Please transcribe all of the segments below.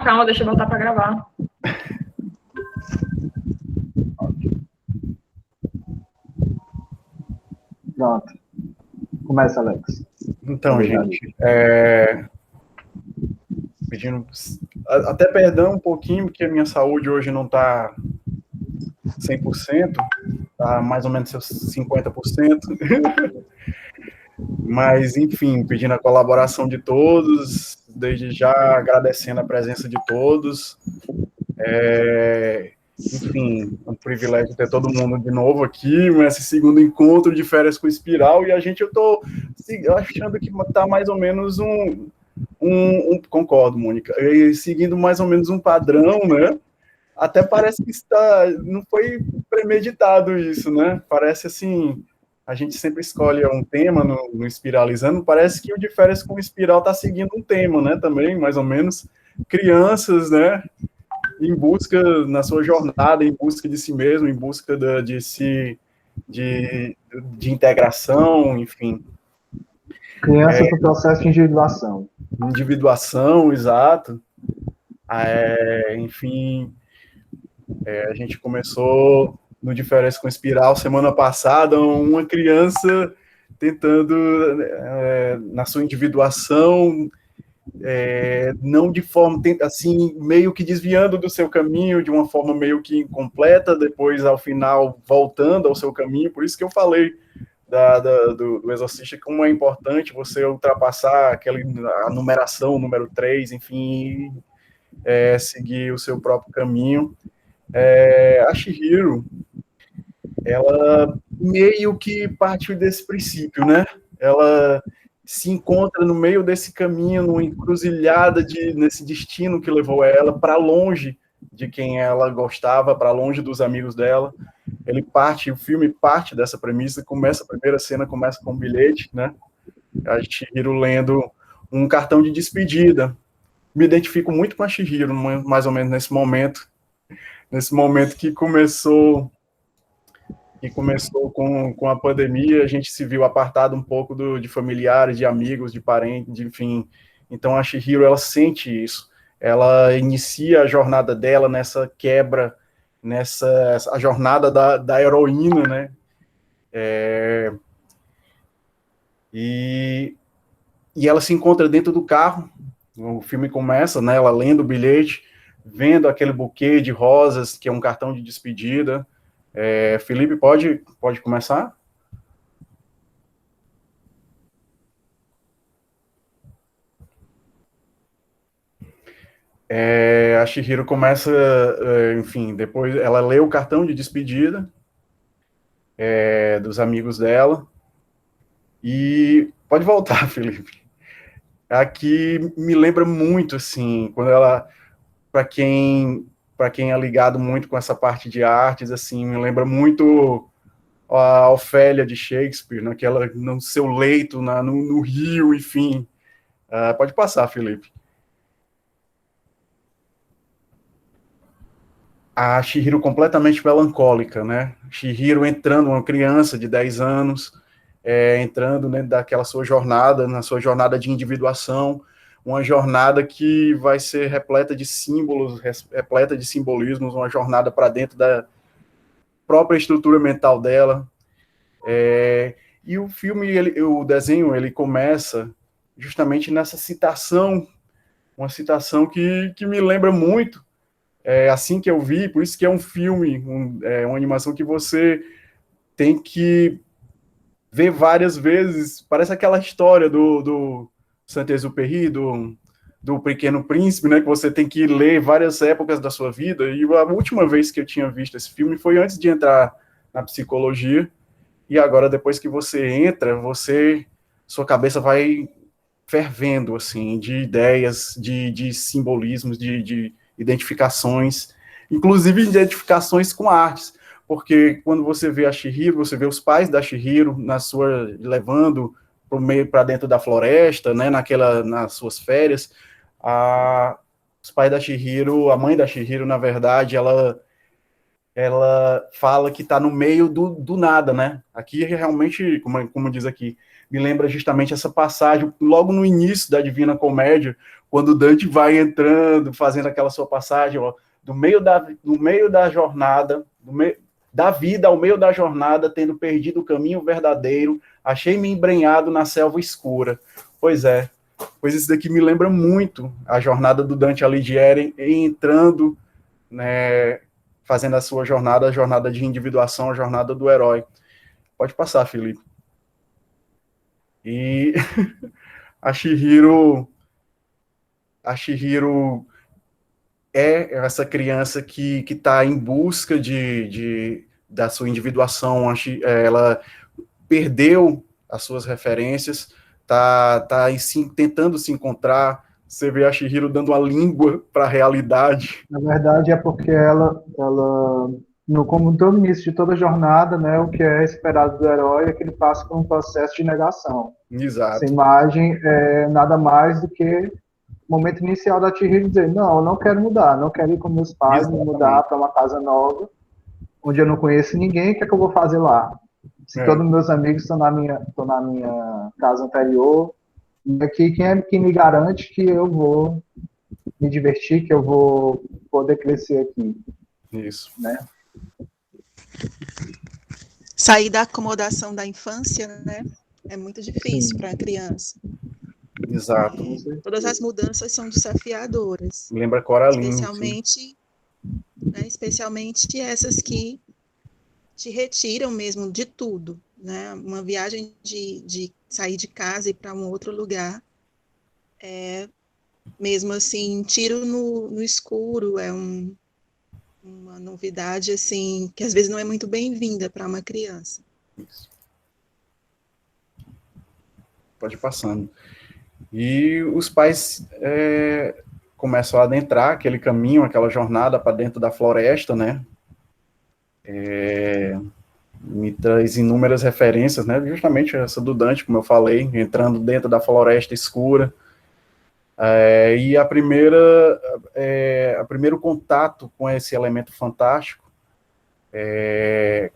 Calma, deixa eu voltar para gravar. Pronto. Começa, Alex. Então, Obrigado. gente, pedindo até perdão um pouquinho, porque a minha saúde hoje não está 100%, está mais ou menos seus 50%. Mas, enfim, pedindo a colaboração de todos, desde já agradecendo a presença de todos. Enfim, é um privilégio ter todo mundo de novo aqui, nesse segundo encontro de Férias com Espiral, e eu estou achando que está mais ou menos concordo, Mônica, seguindo mais ou menos um padrão, né? Até parece que não foi premeditado isso, né? Parece assim, a gente sempre escolhe um tema no Espiralizando, parece que o de Férias com Espiral está seguindo um tema, né? Também, mais ou menos, crianças, né? Em busca, na sua jornada, em busca de si mesmo, em busca de integração, enfim. Crianças no processo de individuação. Individuação, exato. Enfim, a gente começou no Diferença com Espiral semana passada, uma criança tentando, na sua individuação, não de forma, assim, meio que desviando do seu caminho, de uma forma meio que incompleta, depois, ao final, voltando ao seu caminho. Por isso que eu falei do Exorcista, como é importante você ultrapassar a numeração, o número 3, enfim, seguir o seu próprio caminho. A Chihiro, ela meio que partiu desse princípio, né? Ela se encontra no meio desse caminho, numa encruzilhada nesse destino que levou ela para longe de quem ela gostava, para longe dos amigos dela. O filme parte dessa premissa, a primeira cena começa com um bilhete, né? A Chihiro lendo um cartão de despedida. Me identifico muito com a Chihiro, mais ou menos nesse momento que começou com a pandemia, a gente se viu apartado um pouco de familiares, de amigos, de parentes, enfim. Então a Chihiro, ela sente isso. Ela inicia a jornada dela nessa quebra, a jornada da heroína, né? E ela se encontra dentro do carro. O filme começa, né? Ela lendo o bilhete, vendo aquele buquê de rosas, que é um cartão de despedida. Felipe, pode começar? A Chihiro começa, enfim, depois ela lê o cartão de despedida dos amigos dela, e pode voltar, Felipe. Aqui me lembra muito, assim, quando ela, para quem é ligado muito com essa parte de artes, assim, me lembra muito a Ofélia de Shakespeare, no seu leito, no rio, enfim. Pode passar, Felipe. A Chihiro completamente melancólica, né? Chihiro entrando, uma criança de 10 anos, entrando dentro daquela sua jornada, na sua jornada de individuação, uma jornada que vai ser repleta de símbolos, repleta de simbolismos, uma jornada para dentro da própria estrutura mental dela. E o filme, o desenho, ele começa justamente nessa citação, uma citação que me lembra muito, assim que eu vi, por isso que é um filme, uma animação que você tem que ver várias vezes. Parece aquela história do Saint-Exupéry, do Pequeno Príncipe, né, que você tem que ler várias épocas da sua vida. E a última vez que eu tinha visto esse filme foi antes de entrar na psicologia, e agora, depois que você entra, sua cabeça vai fervendo, assim, de ideias, de simbolismos, de identificações, inclusive identificações com artes, porque quando você vê a Chihiro, você vê os pais da Chihiro levando para dentro da floresta, né, nas suas férias. Os pais da Chihiro, a mãe da Chihiro, na verdade, ela fala que está no meio do nada, né? Aqui realmente, como diz aqui, me lembra justamente essa passagem logo no início da Divina Comédia, quando o Dante vai entrando, fazendo aquela sua passagem, ó, no meio da jornada, da vida ao meio da jornada, tendo perdido o caminho verdadeiro, achei-me embrenhado na selva escura. Pois é, pois isso daqui me lembra muito a jornada do Dante Alighieri, entrando, né, fazendo a sua jornada, a jornada de individuação, a jornada do herói. Pode passar, Felipe. E a Chihiro é essa criança que está em busca da sua individuação. Ela perdeu as suas referências, tá tentando se encontrar. Você vê a Chihiro dando uma língua para a realidade. Na verdade, é porque ela como todo início de toda jornada, né, o que é esperado do herói é que ele passe por um processo de negação. Exato. Essa imagem é nada mais do que o momento inicial da Chihiro dizer, não, eu não quero mudar, não quero ir com meus pais, me mudar para uma casa nova, onde eu não conheço ninguém, o que é que eu vou fazer lá? Se todos meus amigos estão na minha casa anterior, e aqui quem é que me garante que eu vou me divertir, que eu vou poder crescer aqui? Isso. Né? Sair da acomodação da infância, né? É muito difícil para a criança. Exato. Todas as mudanças são desafiadoras. Lembra Coraline. Especialmente essas que te retiram mesmo de tudo, né? Uma viagem de sair de casa e ir para um outro lugar é mesmo assim tiro no escuro, é uma novidade assim que às vezes não é muito bem-vinda para uma criança. Isso. Pode ir passando. E os pais começam a adentrar aquele caminho, aquela jornada para dentro da floresta, né? Me traz inúmeras referências, né? Justamente essa do Dante, como eu falei, entrando dentro da floresta escura. E o primeiro contato com esse elemento fantástico,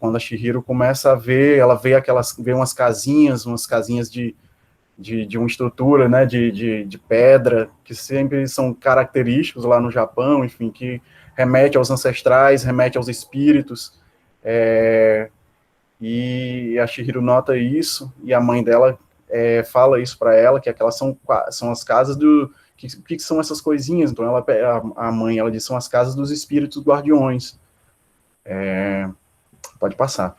quando a Chihiro começa a ver, ela vê umas casinhas de uma estrutura, né, de pedra, que sempre são característicos lá no Japão, enfim, que remete aos ancestrais, remete aos espíritos, e a Chihiro nota isso, e a mãe dela fala isso para ela, que aquelas são as casas do... O que são essas coisinhas? Então, a mãe, ela diz, são as casas dos espíritos guardiões. Pode passar.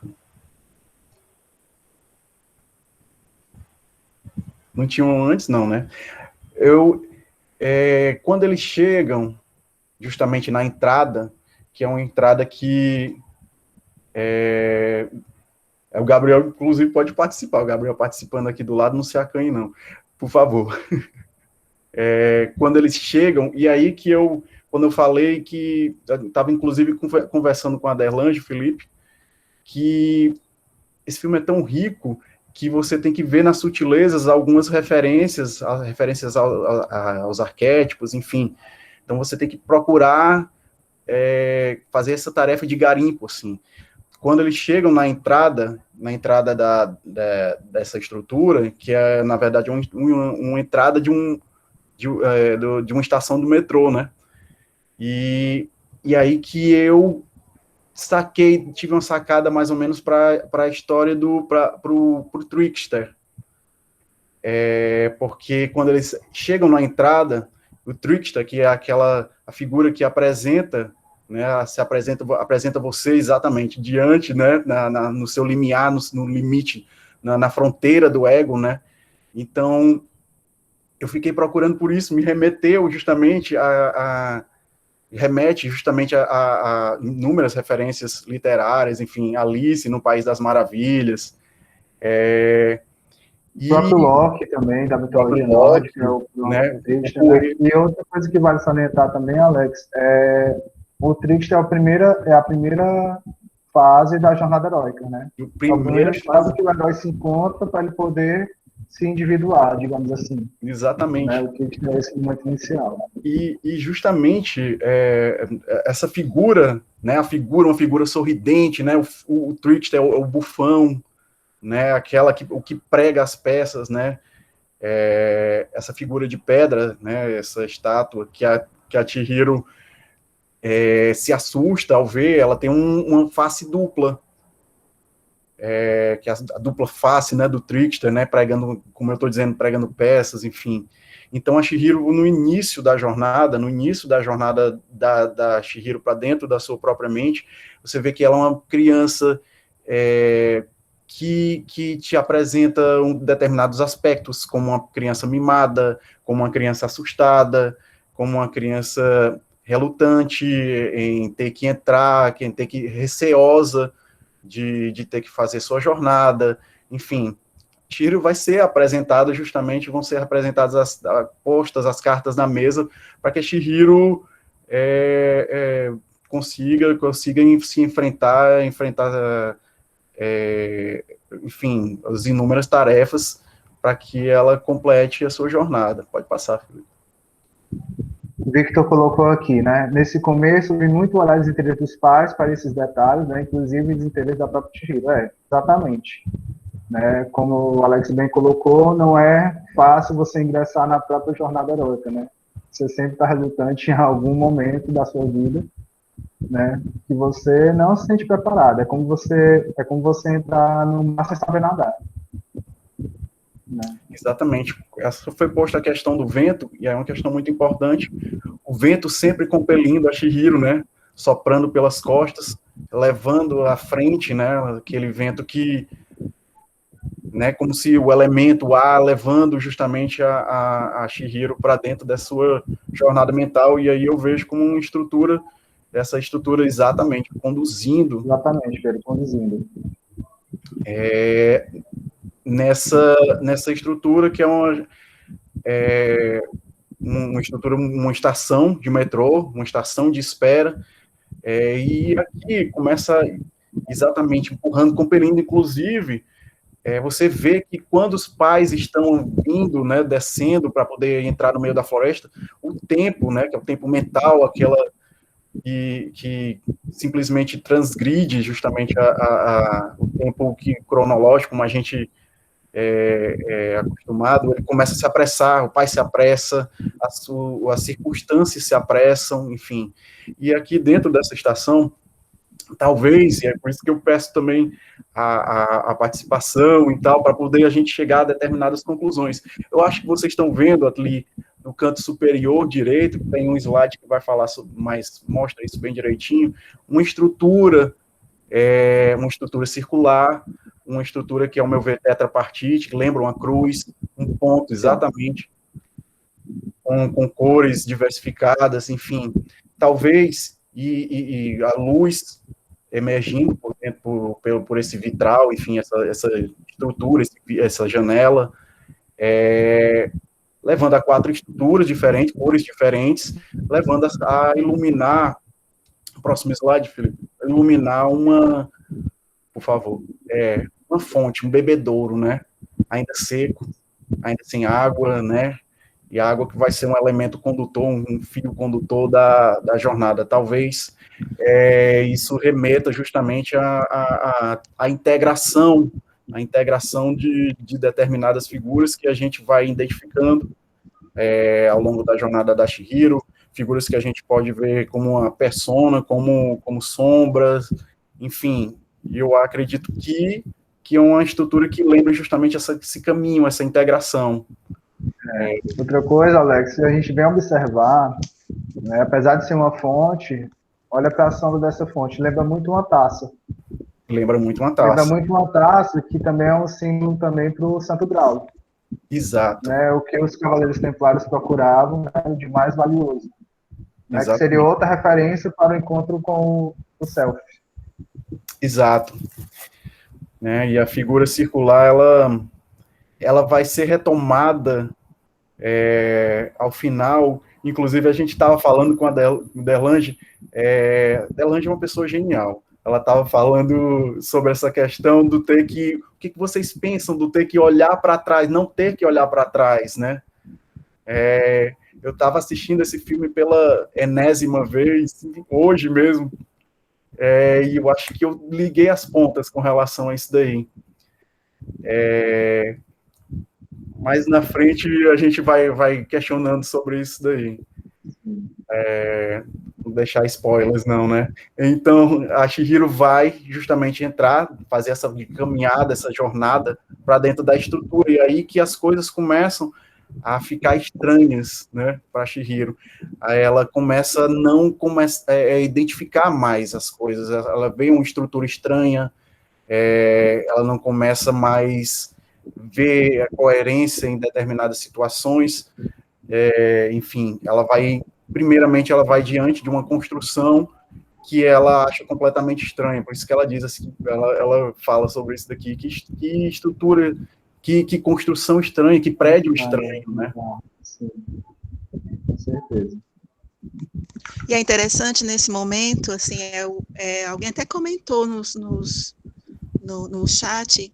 Não tinham antes, não, né? Quando eles chegam, justamente na entrada, que é uma entrada que o Gabriel, inclusive, pode participar. O Gabriel participando aqui do lado, não se acanhe, não. Por favor. Quando eles chegam, e aí quando eu falei que estava, inclusive, conversando com a Derlange, Felipe, que esse filme é tão rico que você tem que ver nas sutilezas algumas referências aos arquétipos, enfim. Então, você tem que procurar fazer essa tarefa de garimpo, assim. Quando eles chegam na entrada dessa estrutura, que é, na verdade, uma entrada de uma estação do metrô, né? E aí que eu tive uma sacada mais ou menos para a história pro Trickster. Porque quando eles chegam na entrada, o Trickster, que é a figura que apresenta, né, apresenta você exatamente diante, né, no seu limiar, no limite, na fronteira do ego, né? Então, eu fiquei procurando por isso, me remeteu justamente remete justamente a inúmeras referências literárias, enfim, Alice no País das Maravilhas. O próprio Loki também, da mitologia nórdica, né? E outra coisa que vale salientar também, Alex, o Trickster é a primeira fase da jornada heróica, né? A primeira fase que o herói se encontra para ele poder se individuar, digamos assim. Exatamente. Né? O Trickster é esse momento inicial. E justamente essa figura, né? Uma figura sorridente, né? O Trickster é o bufão, né? O que prega as peças, né? essa figura de pedra, né, essa estátua que a Chihiro se assusta ao ver, ela tem uma face dupla, que é a dupla face, né, do Trickster, né, pregando, como eu estou dizendo, pregando peças, enfim. Então a Chihiro, no início da jornada da Chihiro para dentro da sua própria mente, você vê que ela é uma criança que te apresenta determinados aspectos, como uma criança mimada, como uma criança assustada, como uma criança relutante em ter que entrar, em ter que receosa de ter que fazer sua jornada, enfim. Chihiro vai ser apresentado justamente, vão ser apresentadas postas as cartas na mesa para que Chihiro consiga se enfrentar enfim, as inúmeras tarefas para que ela complete a sua jornada. Pode passar, Felipe. O Victor colocou aqui, né? Nesse começo, vi muito olhar desinteresse dos pais para esses detalhes, né? Inclusive desinteresse da própria Chihiro. Exatamente. Né? Como o Alex bem colocou, não é fácil você ingressar na própria jornada heróica, né? Você sempre está relutante em algum momento da sua vida, né? Que você não se sente preparado. É como você entrar no mar sem saber nadar. Né? Exatamente. Essa foi posta a questão do vento, e é uma questão muito importante. O vento sempre compelindo a Chihiro, né? Soprando pelas costas, levando à frente, né? Aquele vento que, né? Como se o elemento o ar levando justamente a Chihiro para dentro da sua jornada mental. E aí eu vejo como uma estrutura, essa estrutura exatamente conduzindo. Exatamente, Pedro, conduzindo. Nessa estrutura que é uma estrutura, uma estação de metrô, uma estação de espera, e aqui começa exatamente empurrando, compelindo, inclusive, você vê que quando os pais estão vindo, né, descendo para poder entrar no meio da floresta, o tempo, né, que é o tempo mental, aquela que simplesmente transgride justamente o tempo cronológico, como a gente acostumado, ele começa a se apressar, o pai se apressa, as circunstâncias se apressam, enfim. E aqui dentro dessa estação, talvez, e é por isso que eu peço também a participação e tal, para poder a gente chegar a determinadas conclusões. Eu acho que vocês estão vendo ali no canto superior direito, tem um slide que vai falar sobre, mas mostra isso bem direitinho, uma estrutura circular, uma estrutura que, ao meu ver, tetrapartite, que lembra uma cruz, um ponto, exatamente, com cores diversificadas, enfim, talvez, e a luz emergindo por esse vitral, enfim, essa estrutura, essa janela, levando a 4 estruturas diferentes, cores diferentes, levando a iluminar, próximo slide, Felipe, iluminar por favor, uma fonte, um bebedouro, né, ainda seco, ainda sem água, né, e a água que vai ser um elemento condutor, um fio condutor da jornada. Talvez isso remeta justamente à integração, de determinadas figuras que a gente vai identificando ao longo da jornada da Chihiro, figuras que a gente pode ver como uma persona, como sombras, enfim, eu acredito que é uma estrutura que lembra justamente esse caminho, essa integração. Outra coisa, Alex, se a gente vem observar, né, apesar de ser uma fonte, olha para a sombra dessa fonte, lembra muito uma taça. Lembra muito uma taça. Lembra muito uma taça, que também é um símbolo também para o Santo Grau. Exato. Né, o que os Cavaleiros Templários procuravam, né, de mais valioso. Né, que seria outra referência para o encontro com o Self. Exato. Né, e a figura circular, ela vai ser retomada ao final. Inclusive, a gente estava falando com a Derlange. Derlange é uma pessoa genial. Ela estava falando sobre essa questão do ter que... O que vocês pensam do ter que olhar para trás, não ter que olhar para trás, né? Eu estava assistindo esse filme pela enésima vez, hoje mesmo, e eu acho que eu liguei as pontas com relação a isso daí. mais na frente a gente vai questionando sobre isso daí. Não deixar spoilers, não, né? Então, a Chihiro vai justamente entrar, fazer essa caminhada, essa jornada para dentro da estrutura, e aí que as coisas começam a ficar estranhas, né, para Chihiro. Aí ela começa a não identificar mais as coisas, ela vê uma estrutura estranha, ela não começa mais ver a coerência em determinadas situações, enfim, primeiramente ela vai diante de uma construção que ela acha completamente estranha, por isso que ela diz assim, ela fala sobre isso daqui, que estrutura, que construção estranha, que prédio estranho, né? Sim, com certeza. E é interessante nesse momento, assim, alguém até comentou no chat,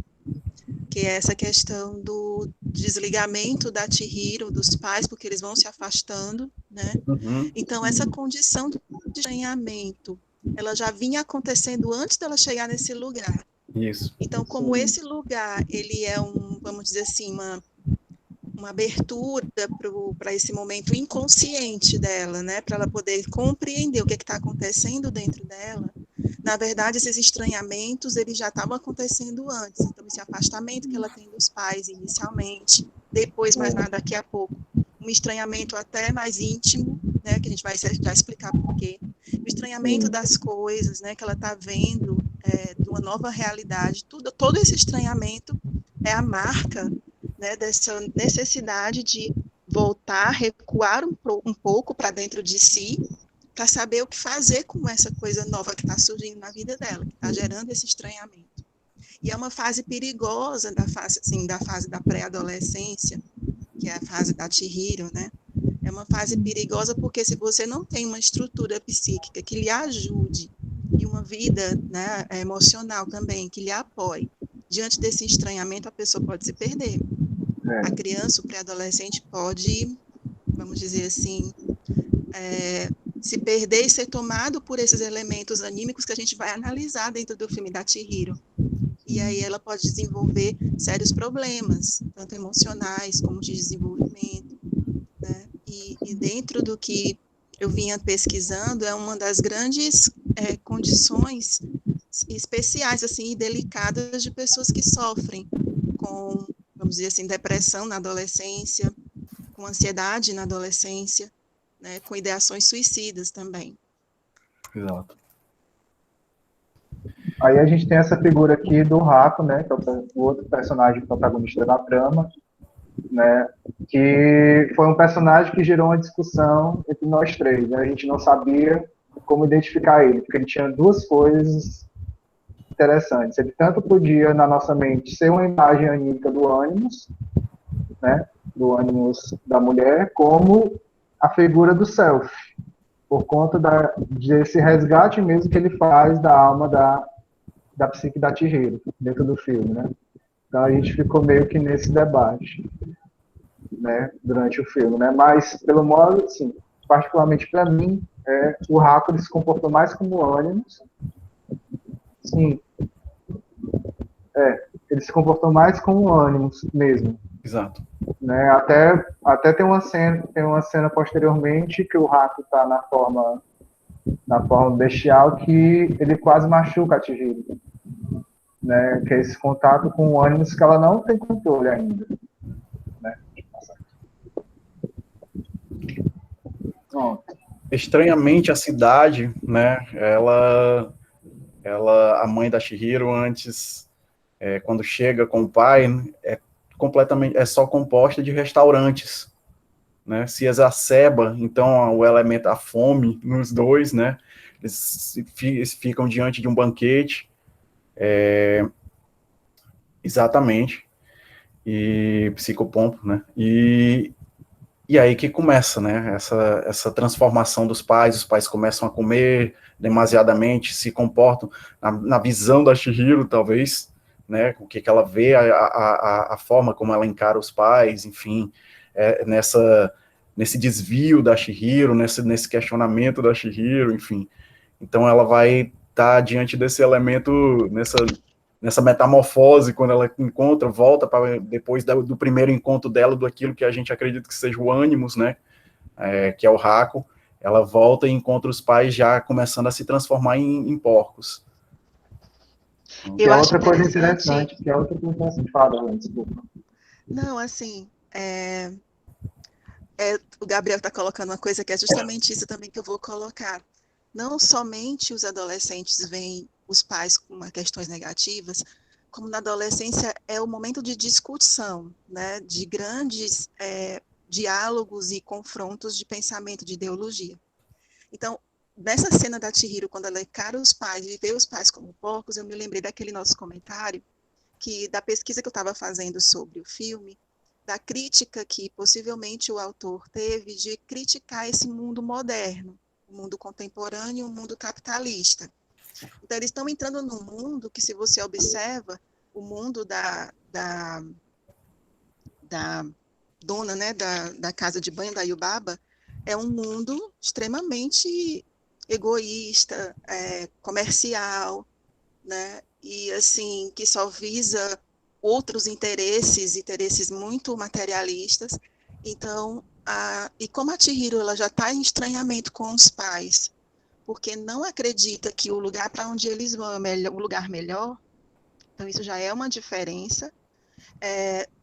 que é essa questão do desligamento da Chihiro dos pais, porque eles vão se afastando, né? Uhum. Então, essa condição de estranhamento, ela já vinha acontecendo antes dela chegar nesse lugar. Isso. Então, como esse lugar, ele é vamos dizer assim, uma abertura para esse momento inconsciente dela, né? Para ela poder compreender o que está acontecendo dentro dela. Na verdade, esses estranhamentos, eles já estavam acontecendo antes. Então, esse afastamento que ela tem dos pais inicialmente, depois, mais nada, daqui a pouco, um estranhamento até mais íntimo, né? Que a gente vai já explicar por quê. O estranhamento das coisas, né? Que ela está vendo de uma nova realidade. Todo esse estranhamento é a marca, né, dessa necessidade de voltar, recuar um pouco para dentro de si, para saber o que fazer com essa coisa nova que está surgindo na vida dela, que está gerando esse estranhamento. E é uma fase perigosa da fase da pré-adolescência, que é a fase da Chihiro, né? É uma fase perigosa porque se você não tem uma estrutura psíquica que lhe ajude e uma vida, né, emocional também que lhe apoie, diante desse estranhamento a pessoa pode se perder. A criança, o pré-adolescente pode, vamos dizer assim, se perder e ser tomado por esses elementos anímicos que a gente vai analisar dentro do filme da Chihiro. E aí ela pode desenvolver sérios problemas, tanto emocionais como de desenvolvimento, né? E dentro do que eu vinha pesquisando, é uma das grandes condições especiais assim, e delicadas de pessoas que sofrem com, vamos dizer assim, depressão na adolescência, com ansiedade na adolescência, né, com ideações suicidas também. Exato. Aí a gente tem essa figura aqui do Rato, né, que é o outro personagem protagonista da trama, né, que foi um personagem que gerou uma discussão entre nós três, né, a gente não sabia como identificar ele, porque ele tinha duas coisas interessantes. Ele tanto podia, na nossa mente, ser uma imagem anímica do Animus, né, do Animus da mulher, como a figura do Self, por conta desse resgate mesmo que ele faz da alma da psique da Chihiro, dentro do filme, né. Então a gente ficou meio que nesse debate, né, durante o filme, né, mas pelo modo, assim, particularmente para mim, o Haku se comportou mais como Animus. Sim. Ele se comportou mais como Animus mesmo. Exato. Né? Até tem uma cena posteriormente que o Haku está na forma bestial que ele quase machuca a Chihiro. Né? Que é esse contato com o Animus que ela não tem controle ainda. Né? Pronto. Estranhamente, a cidade, né, a mãe da Chihiro, antes, quando chega com o pai, é só composta de restaurantes, né, se exacerba, então, o elemento, a fome nos dois, né, eles ficam diante de um banquete, exatamente, e psicopompo, né, e aí que começa, né, essa transformação dos pais, os pais começam a comer demasiadamente, se comportam, na visão da Chihiro, talvez, né, o que ela vê, a forma como ela encara os pais, enfim, nesse desvio da Chihiro, nesse questionamento da Chihiro, enfim. Então ela vai estar diante desse elemento, nessa metamorfose, quando ela encontra, volta para depois do primeiro encontro dela, do aquilo que a gente acredita que seja o ânimos, né, que é o Raco, ela volta e encontra os pais já começando a se transformar em porcos. Que é outra coisa interessante, fala, desculpa. Não, assim, o Gabriel está colocando uma coisa que é justamente isso também que eu vou colocar. Não somente os adolescentes veem os pais com questões negativas, como na adolescência é o momento de discussão, né, de grandes diálogos e confrontos de pensamento, de ideologia. Então, nessa cena da Chihiro, quando ela encara os pais e vê os pais como porcos, eu me lembrei daquele nosso comentário, da pesquisa que eu estava fazendo sobre o filme, da crítica que possivelmente o autor teve de criticar esse mundo moderno, o mundo contemporâneo, o mundo capitalista. Então, eles estão entrando num mundo que, se você observa, o mundo da dona, né, da casa de banho, da Yubaba, é um mundo extremamente egoísta, comercial, né, e assim, que só visa outros interesses muito materialistas. Então, e como a Chihiro ela já está em estranhamento com os pais, porque não acredita que o lugar para onde eles vão é um lugar melhor, então isso já é uma diferença.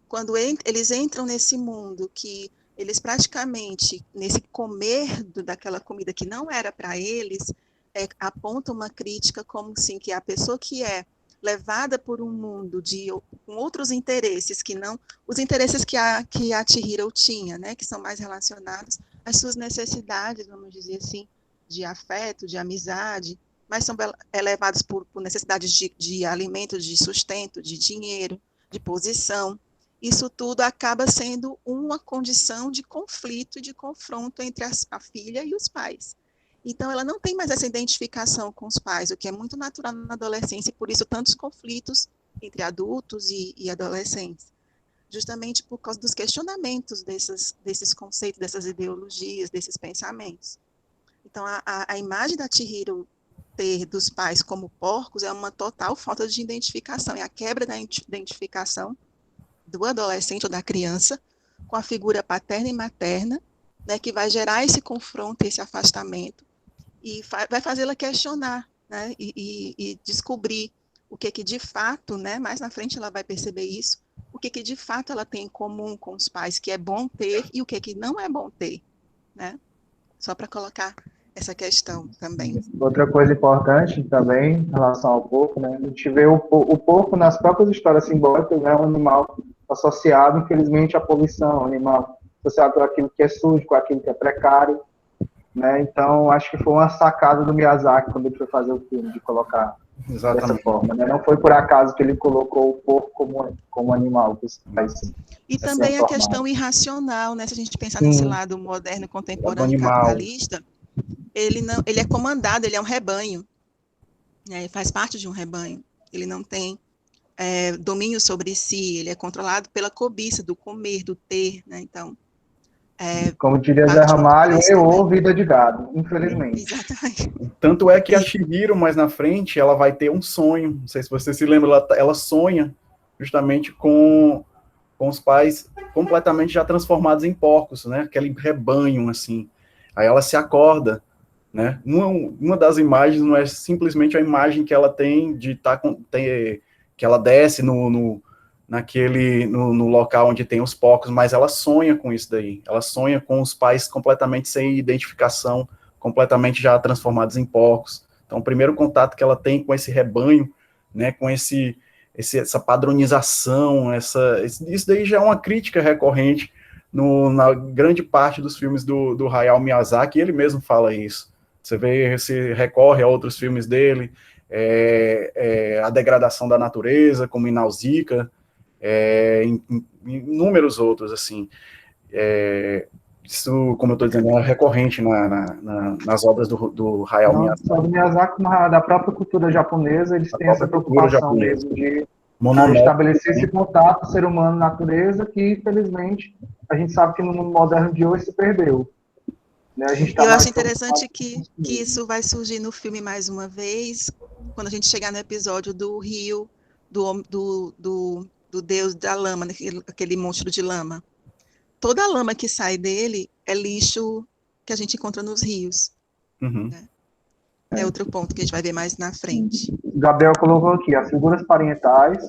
Quando eles entram nesse mundo que eles praticamente, nesse comer daquela comida que não era para eles, aponta uma crítica como assim, que a pessoa que é levada por um mundo com outros interesses, que não os interesses que a Chihiro tinha, né, que são mais relacionados às suas necessidades, vamos dizer assim, de afeto, de amizade, mas são levados por necessidades de alimento, de sustento, de dinheiro, de posição. Isso tudo acaba sendo uma condição de conflito e de confronto entre a filha e os pais. Então, ela não tem mais essa identificação com os pais, o que é muito natural na adolescência, e por isso tantos conflitos entre adultos e adolescentes, justamente por causa dos questionamentos desses conceitos, dessas ideologias, desses pensamentos. Então, a imagem da Chihiro ter dos pais como porcos é uma total falta de identificação, é a quebra da identificação do adolescente ou da criança com a figura paterna e materna, né, que vai gerar esse confronto, esse afastamento, e vai fazê-la questionar, né, e descobrir o que de fato, né, mais na frente ela vai perceber isso, o que de fato ela tem em comum com os pais, que é bom ter, e o que não é bom ter, né? Só para colocar essa questão também. Outra coisa importante também em relação ao porco, né? A gente vê o porco nas próprias histórias simbólicas, né? Um animal associado, infelizmente, à poluição, um animal associado com aquilo que é sujo, com aquilo que é precário, né? Então, acho que foi uma sacada do Miyazaki quando ele foi fazer o filme, de colocar dessa forma, né? Não foi por acaso que ele colocou o porco como animal. E também a questão irracional, né? Se a gente pensar nesse lado moderno, contemporâneo, capitalista, ele é comandado, ele é um rebanho, né? Ele faz parte de um rebanho, ele não tem domínio sobre si, ele é controlado pela cobiça do comer, do ter, né? Então, como diria Zé Ramalho, vida de gado, infelizmente. Exatamente. Tanto é que a Chihiro, mais na frente, ela vai ter um sonho, não sei se você se lembra, ela sonha justamente com os pais completamente já transformados em porcos, né? Aquele rebanho, assim. Aí ela se acorda, né? Uma das imagens não é simplesmente a imagem que ela tem de que ela desce no local onde tem os porcos, mas ela sonha com isso daí. Ela sonha com os pais completamente sem identificação, completamente já transformados em porcos. Então, o primeiro contato que ela tem com esse rebanho, né? Com essa padronização, isso daí já é uma crítica recorrente na grande parte dos filmes do Hayao Miyazaki, ele mesmo fala isso. Você vê, se recorre a outros filmes dele, a degradação da natureza, como em Nausicaa, em inúmeros outros, assim. Isso, como eu estou dizendo, é recorrente nas obras do Hayao Miyazaki. Do Miyazaki, da própria cultura japonesa, eles têm essa preocupação mesmo de estabelecer esse contato ser humano-natureza, que, infelizmente, a gente sabe que no mundo moderno de hoje se perdeu. Né? Eu acho interessante que isso vai surgir no filme mais uma vez, quando a gente chegar no episódio do rio do deus da lama, aquele monstro de lama. Toda a lama que sai dele é lixo que a gente encontra nos rios. Uhum. Né? É outro ponto que a gente vai ver mais na frente. Gabriel colocou aqui, as figuras parentais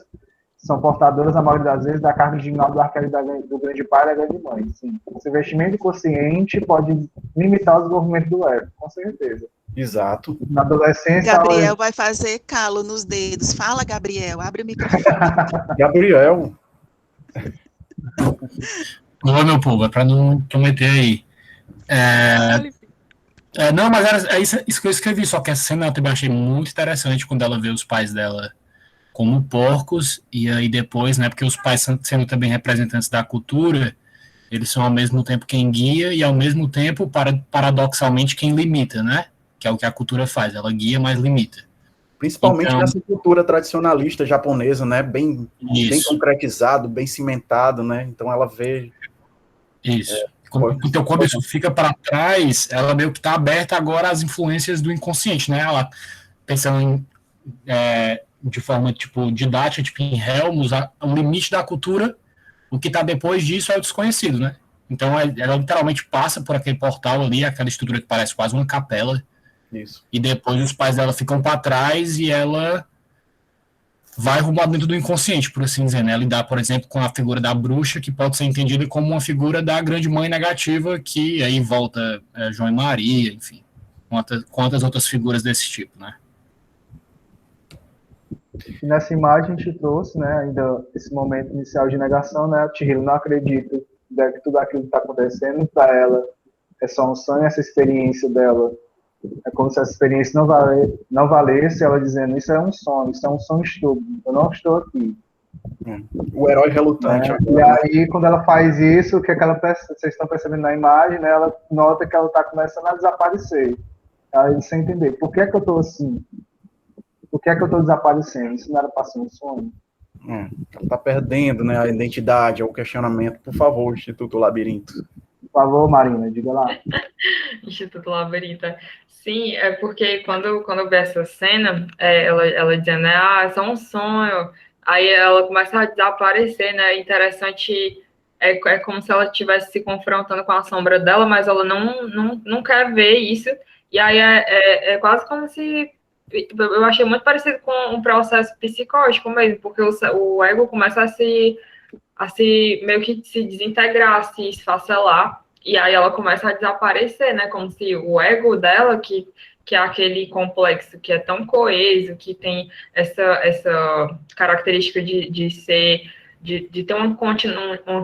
são portadoras, a maioria das vezes, da carga original do arquétipo do grande pai e da grande mãe. Sim. Esse investimento inconsciente pode limitar o desenvolvimento do ego, com certeza. Exato. Na adolescência... Gabriel vai fazer calo nos dedos. Fala, Gabriel, abre o microfone. Gabriel. Oi, meu povo, é para não prometer aí. Não, mas é isso que eu escrevi, só que essa cena eu também achei muito interessante quando ela vê os pais dela como porcos, e aí depois, né, porque os pais sendo também representantes da cultura, eles são ao mesmo tempo quem guia e ao mesmo tempo, paradoxalmente, quem limita, né? Que é o que a cultura faz, ela guia, mas limita. Principalmente então, nessa cultura tradicionalista japonesa, né? Bem concretizado, bem cimentado, né? Então ela vê... Isso. Então, quando isso fica para trás, ela meio que está aberta agora às influências do inconsciente, né? Ela, pensando de forma, tipo, didática, tipo, em Helmut, o limite da cultura, o que está depois disso é o desconhecido, né? Então, ela literalmente passa por aquele portal ali, aquela estrutura que parece quase uma capela. Isso. E depois os pais dela ficam para trás e ela vai rumar dentro do inconsciente, por assim dizer, né? Lidar, por exemplo, com a figura da bruxa, que pode ser entendida como uma figura da grande mãe negativa, que aí volta João e Maria, enfim, quantas outras figuras desse tipo, né? E nessa imagem a gente trouxe, né, ainda esse momento inicial de negação, né, a Chihiro não acredita que tudo aquilo que está acontecendo para ela é só um sonho, essa experiência dela é como se essa experiência não valesse, ela dizendo, isso é um sonho estúpido, eu não estou aqui. O herói relutante. Né? E aí, quando ela faz isso, o que, é que vocês estão percebendo na imagem, né, ela nota que ela está começando a desaparecer. Aí, sem entender, por que é que eu estou assim? Por que é que eu estou desaparecendo? Isso não era para ser um sonho? Ela está perdendo, né, a identidade, o questionamento. Por favor, Instituto Labirinto. Por favor, Marina, diga lá. Instituto Labirinto. Sim, é porque quando eu vi essa cena, ela dizendo, né, é só um sonho, aí ela começa a desaparecer, né, interessante, é como se ela estivesse se confrontando com a sombra dela, mas ela não quer ver isso, e aí é quase como se, eu achei muito parecido com um processo psicótico mesmo, porque o ego começa a se meio que se desintegrar, a se esfacelar, e aí ela começa a desaparecer, né? Como se o ego dela, que é aquele complexo que é tão coeso, que tem essa característica de ser, de ter uma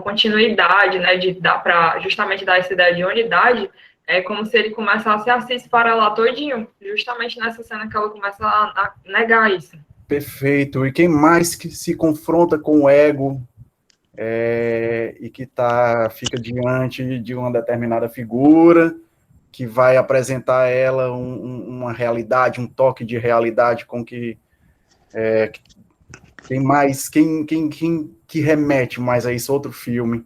continuidade, né? De dar para justamente dar essa ideia de unidade, é como se ele começasse a se esfarelar todinho, justamente nessa cena que ela começa a negar isso. Perfeito. E quem mais que se confronta com o ego e que fica diante de uma determinada figura que vai apresentar a ela uma realidade, um toque de realidade com que que remete mais a isso, outro filme.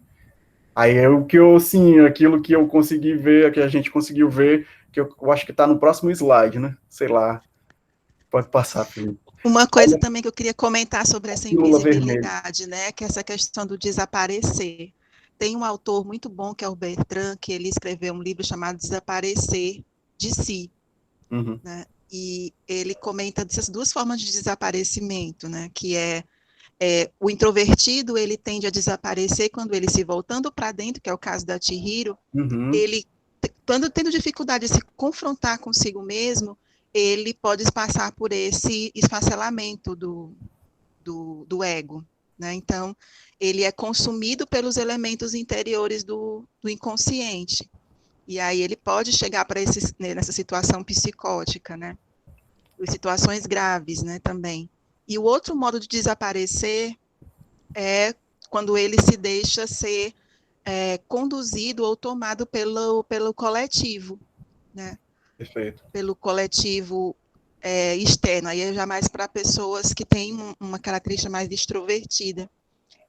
Aí aquilo que eu consegui ver, que a gente conseguiu ver, que eu acho que está no próximo slide, né? Sei lá. Pode passar, Felipe. Uma coisa também que eu queria comentar sobre essa invisibilidade, né, que é essa questão do desaparecer. Tem um autor muito bom, que é o Bertrand, que ele escreveu um livro chamado Desaparecer de Si. Uhum. Né? E ele comenta dessas duas formas de desaparecimento, né, que o introvertido, ele tende a desaparecer quando ele se voltando para dentro, que é o caso da Chihiro, ele, quando tendo dificuldade de se confrontar consigo mesmo, ele pode passar por esse esfacelamento do ego, né? Então, ele é consumido pelos elementos interiores do inconsciente. E aí ele pode chegar para nessa situação psicótica, né? Em situações graves, né, também. E o outro modo de desaparecer é quando ele se deixa ser conduzido ou tomado pelo coletivo, né? Perfeito. Pelo coletivo externo, aí é já mais para pessoas que têm uma característica mais extrovertida.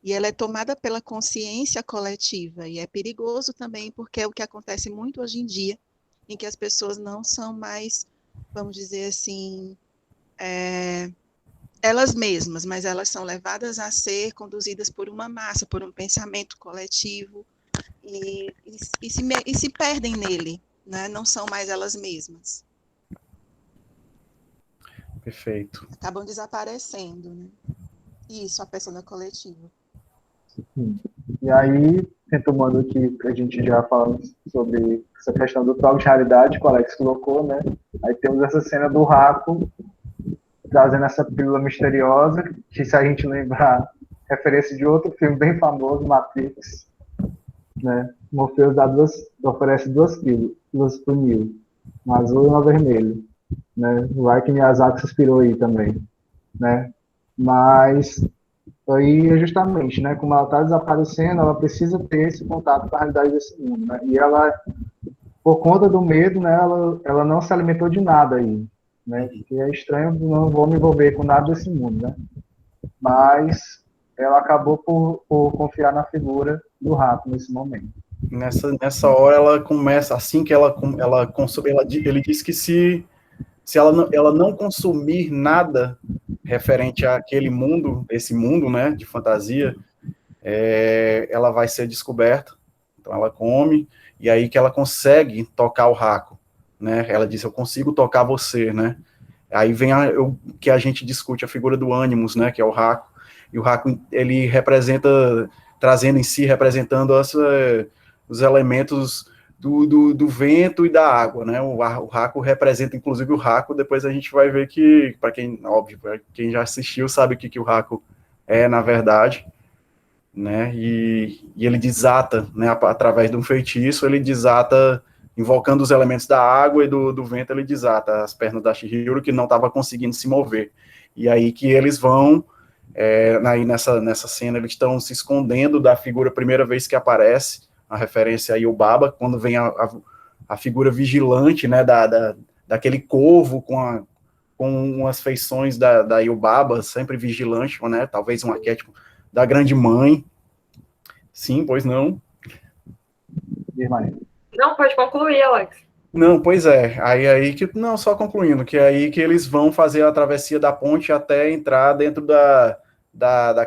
E ela é tomada pela consciência coletiva, e é perigoso também, porque é o que acontece muito hoje em dia, em que as pessoas não são mais, vamos dizer assim, elas mesmas, mas elas são levadas a ser conduzidas por uma massa, por um pensamento coletivo, e se perdem nele, né? Não são mais elas mesmas. Perfeito. Acabam desaparecendo, né? Isso, a persona coletiva. E aí, retomando aqui, a gente já falou sobre essa questão do troco de realidade que o Alex colocou, né? Aí temos essa cena do Raco trazendo essa pílula misteriosa, que se a gente lembrar, referência de outro filme bem famoso, Matrix, né? Morpheus oferece duas pílulas pro Neo, uma azul e uma vermelha, né? Vai que Miyazaki se inspirou aí também, né? Mas aí é justamente, né? Como ela está desaparecendo, ela precisa ter esse contato com a realidade desse mundo, né? E ela, por conta do medo, né? Ela não se alimentou de nada aí, né? Que é estranho, não vou me envolver com nada desse mundo, né? Mas ela acabou por confiar na figura do rato nesse momento. Nessa hora ela começa, assim que ela consome, ele diz que se ela não consumir nada referente àquele mundo, esse mundo, né, de fantasia, ela vai ser descoberta. Então ela come, e aí que ela consegue tocar o Raco, né? Ela diz, eu consigo tocar você, né? Aí vem o que a gente discute, a figura do Animus, né, que é o Raco, e o Raco, ele representa, trazendo em si, representando os elementos do vento e da água, né? O Raco representa, inclusive, o Raco. Depois a gente vai ver que, para quem, óbvio, para quem já assistiu, sabe o que o Raco é, na verdade, né? E ele desata, né? Através de um feitiço, ele desata, invocando os elementos da água e do vento, ele desata as pernas da Chihiro, que não estava conseguindo se mover. E aí que eles vão, aí nessa cena, eles estão se escondendo da figura, a primeira vez que aparece, a referência aí o Baba, quando vem a figura vigilante, né, daquele corvo com as feições da Yubaba, sempre vigilante, né, talvez um arquétipo da grande mãe. Sim, pois não? Não, pode concluir, Alex. Não, pois é, aí que, não, só concluindo, que é aí que eles vão fazer a travessia da ponte até entrar dentro da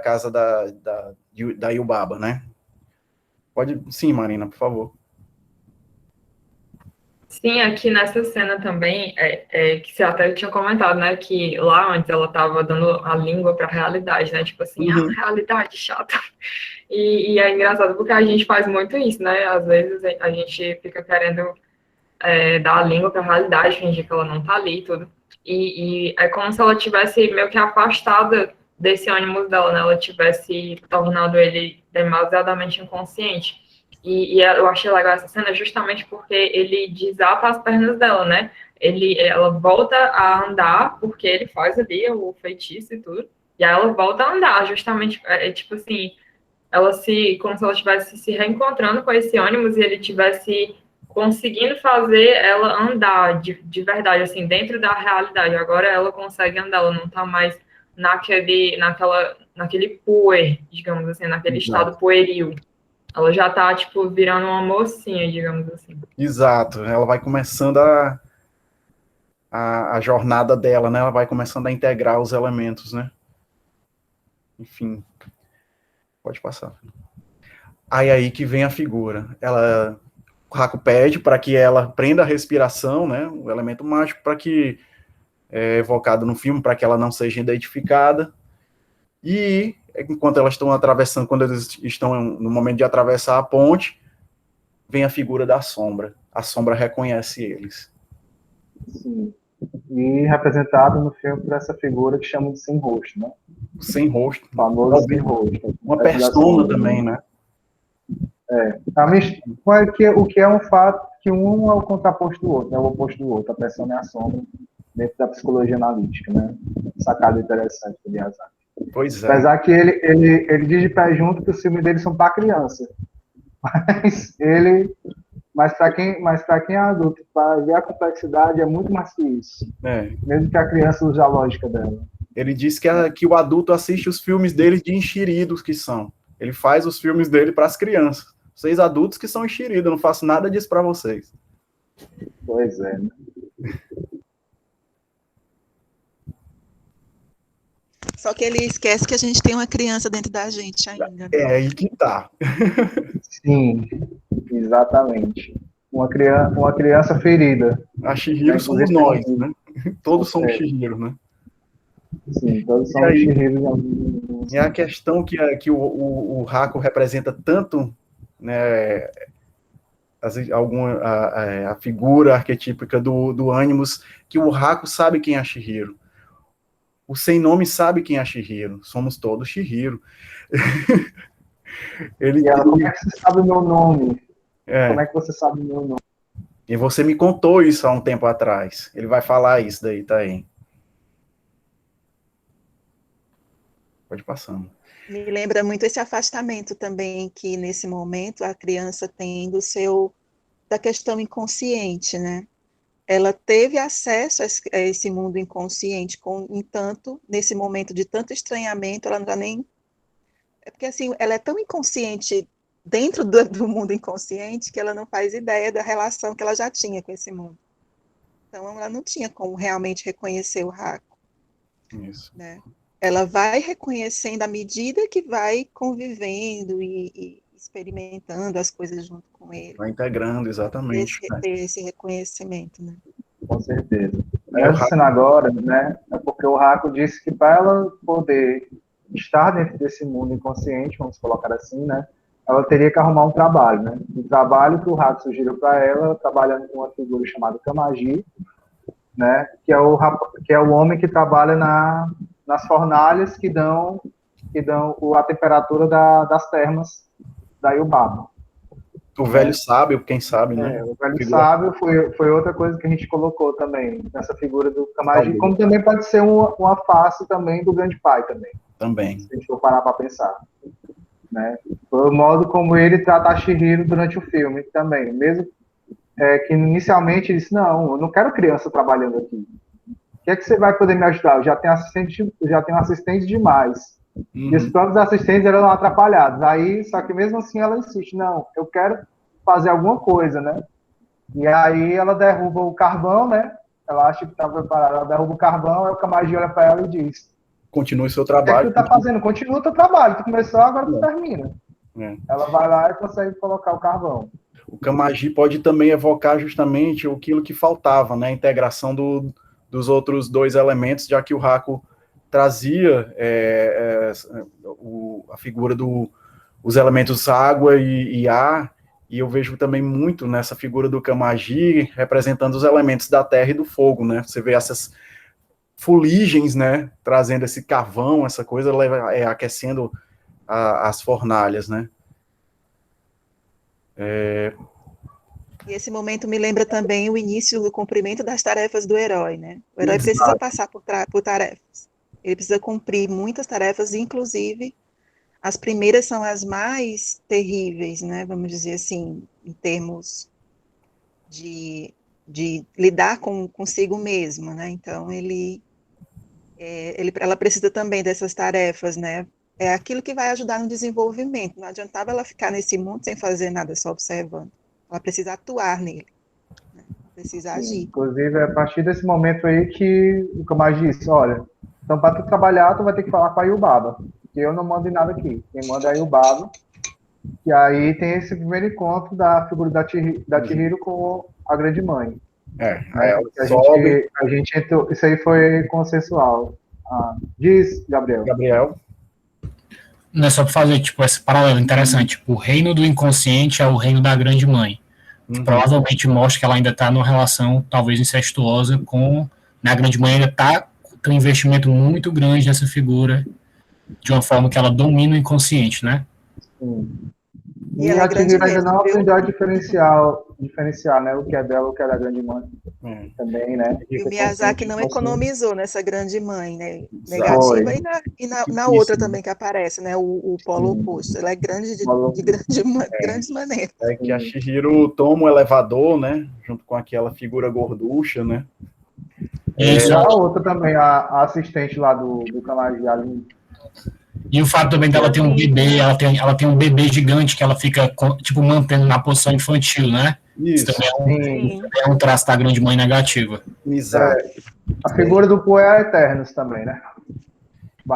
casa da Yubaba, né? Pode, sim, Marina, por favor. Sim, aqui nessa cena também, que você até tinha comentado, né, que lá antes ela estava dando a língua para a realidade, né, tipo assim, a realidade chata. E é engraçado porque a gente faz muito isso, né, às vezes a gente fica querendo dar a língua para a realidade, fingir que ela não tá ali e tudo. E é como se ela tivesse meio que afastada desse ânimo dela, né, ela tivesse tornado ele demasiadamente inconsciente. E eu achei legal essa cena justamente porque ele desata as pernas dela, né? Ela volta a andar porque ele faz ali o feitiço e tudo. E aí ela volta a andar, justamente, tipo assim, como se ela estivesse se reencontrando com esse ônibus e ele tivesse conseguindo fazer ela andar de verdade, assim, dentro da realidade. Agora ela consegue andar, ela não tá mais naquele puer, digamos assim, naquele estado pueril. Ela já tá, tipo, virando uma mocinha, digamos assim. Exato, ela vai começando a jornada dela, né? Ela vai começando a integrar os elementos, né? Enfim, pode passar. Aí que vem a figura. O Raco pede para que ela prenda a respiração, né? O elemento mágico, para que é evocado no filme, para que ela não seja identificada. E enquanto elas estão atravessando, quando eles estão no momento de atravessar a ponte, vem a figura da sombra. A sombra reconhece eles. Sim. E representado no filme por essa figura que chamam de sem rosto, né? Sem rosto. O famoso sem rosto. Uma persona também, né? O que é um fato que um é o contraposto do outro, é o oposto do outro. A persona é a sombra dentro da psicologia analítica, né? Sacada interessante do Miyazaki. Pois é. Apesar que ele diz de pé junto que os filmes dele são para criança. Mas para quem é adulto, para ver a complexidade, é muito mais que isso. Mesmo que a criança use a lógica dela. Ele diz que o adulto assiste os filmes dele de enxeridos que são. Ele faz os filmes dele para as crianças. Vocês adultos que são enxeridos, eu não faço nada disso para vocês. Pois é, né? Só que ele esquece que a gente tem uma criança dentro da gente ainda. Né? É aí que tá. Sim, exatamente. Uma criança ferida. A Chihiro somos nós, né? Todos somos É. Chihiro, né? Sim, todos E são aí? Chihiro. E a questão que o Haku representa tanto, né, a figura arquetípica do Animus, que o Haku sabe quem é a Chihiro. O Sem Nome sabe quem é a Chihiro. Somos todos Chihiro. E ela, como é que você sabe o meu nome? É. Como é que você sabe o meu nome? E você me contou isso há um tempo atrás. Ele vai falar isso daí, tá aí. Pode passando. Me lembra muito esse afastamento também que, nesse momento, a criança tem da questão inconsciente, né? Ela teve acesso a esse mundo inconsciente, entanto, nesse momento de tanto estranhamento, ela não dá nem... É porque, assim, ela é tão inconsciente dentro do mundo inconsciente que ela não faz ideia da relação que ela já tinha com esse mundo. Então, ela não tinha como realmente reconhecer o Haku. Isso. Né? Ela vai reconhecendo à medida que vai convivendo e experimentando as coisas junto com ele. Vai integrando, exatamente. Esse reconhecimento, né? Com certeza. Essa cena agora, né, é porque o Haku disse que para ela poder estar dentro desse mundo inconsciente, vamos colocar assim, né, ela teria que arrumar um trabalho, né? O trabalho que o Haku sugeriu para ela, trabalhando com uma figura chamada Kamaji, né, que é o homem que trabalha nas fornalhas que dão a temperatura das termas da Yubaba. O velho sábio, quem sabe, né? O velho sábio foi outra coisa que a gente colocou também nessa figura do Kamaji, como também pode ser uma face também do grande pai também. Se a gente for parar para pensar. Né? Foi o modo como ele trata a Chihiro durante o filme também. Mesmo que inicialmente ele disse, não, eu não quero criança trabalhando aqui. O que é que você vai poder me ajudar? Eu já tenho assistente demais. E os próprios assistentes eram atrapalhados. Aí, só que mesmo assim ela insiste, não, eu quero fazer alguma coisa, né? E aí ela derruba o carvão, né? Ela acha que está preparada, ela derruba o carvão, aí o Kamaji olha para ela e diz, continue seu o trabalho. que tu tá fazendo? Continua o teu trabalho. Tu começou, agora tu termina. É. Ela vai lá e consegue colocar o carvão. O Kamaji pode também evocar justamente aquilo que faltava, né? A integração dos outros dois elementos, já que o Haku trazia a figura os elementos água e ar, e eu vejo também muito nessa figura do Kamaji representando os elementos da terra e do fogo, né? Você vê essas fuligens, né? Trazendo esse carvão, essa coisa, aquecendo as fornalhas, né? E esse momento me lembra também o início do cumprimento das tarefas do herói, né? O herói precisa passar por tarefas. Ele precisa cumprir muitas tarefas, inclusive as primeiras são as mais terríveis, né? Vamos dizer assim, em termos de lidar consigo mesmo, né? Então ela precisa também dessas tarefas, né? É aquilo que vai ajudar no desenvolvimento. Não adiantava ela ficar nesse mundo sem fazer nada, só observando. Ela precisa atuar nele, né? Precisa agir. Inclusive, é a partir desse momento aí que o Kamaji disse, olha, então para tu trabalhar, tu vai ter que falar com a Yubaba, que eu não mando em nada aqui. Quem manda é a Yubaba. E aí tem esse primeiro encontro da figura da Chihiro com a grande mãe. A gente entrou, isso aí foi consensual. Diz, Gabriel. Não é só para fazer, tipo, esse paralelo interessante. Tipo, o reino do inconsciente é o reino da grande mãe. Que provavelmente mostra que ela ainda está numa relação, talvez, incestuosa com... Né, a grande mãe ainda tem um investimento muito grande nessa figura, de uma forma que ela domina o inconsciente, né? Sim. E a Chihiro ainda não aprendeu a diferenciar, né, o que é dela, o que é da grande mãe. Também, né? E o Miyazaki não economizou nessa grande mãe, né? Negativa e na outra também que aparece, né? O polo oposto. Ela é grande de grandes maneiras. É que a Chihiro toma o elevador, né? Junto com aquela figura gorducha, né? E a outra também, a assistente lá do Kamaji ali. E o fato também dela ter um bebê, ela tem um bebê gigante que ela fica, tipo, mantendo na posição infantil, né? Isso também é um traço da grande mãe negativa. Exato. A figura do Poe é Eternos também, né?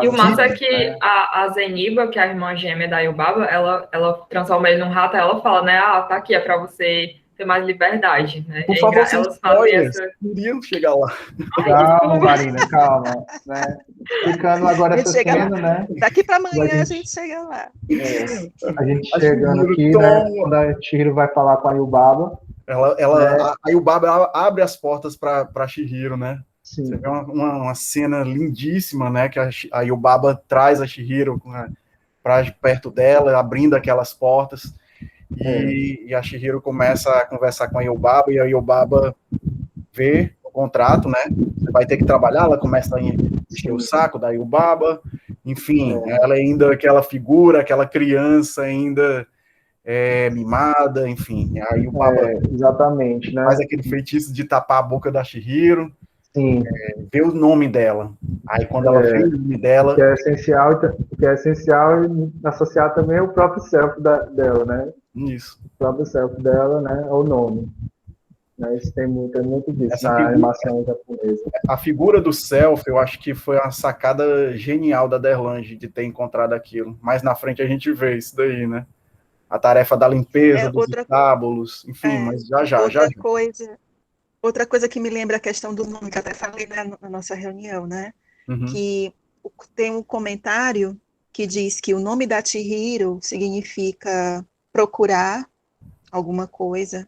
E o massa é Basicamente, que né? a Zeniba, que é a irmã gêmea da Yubaba, ela transforma ele num rato, e ela fala, né? Ah, tá aqui, é pra você ter mais liberdade, né? Por favor, sem Elas fazem spoilers. essa... Queriam chegar lá. Ai, Calma, desculpa. Marina, calma, né? Explicando agora A gente essa chega lá. cena, né? Daqui para E amanhã a gente chega lá. a gente A chegando Chihiro aqui, né? toma. Quando a Chihiro vai falar com a Yubaba, né? Aí o Baba abre as portas para Chihiro, né? Você Sim, vê uma cena lindíssima, né? Que a Yubaba traz a Chihiro para perto dela, abrindo aquelas portas. E a Chihiro começa a conversar com a Yubaba, e a Yubaba vê o contrato, né? Você vai ter que trabalhar, ela começa a encher o saco da Yubaba. Enfim, ela é ainda aquela figura, aquela criança ainda mimada, enfim. Aí o Baba exatamente, né? faz aquele feitiço de tapar a boca da Chihiro, Sim, vê o nome dela. Aí quando ela vê o nome dela, o que é essencial e associar também é o próprio self dela, né? isso. O próprio self dela, né? É o nome. Né? Isso tem muito disso Essa na figura, animação japonesa. a figura do Self, eu acho que foi uma sacada genial da Derlange de ter encontrado aquilo. Mais na frente a gente vê isso daí, né? A tarefa da limpeza dos Outra, estábulos, enfim, mas já. outra coisa que me lembra a questão do nome, que eu até falei na nossa reunião, né? Uhum. Que tem um comentário que diz que o nome da Chihiro significa procurar alguma coisa.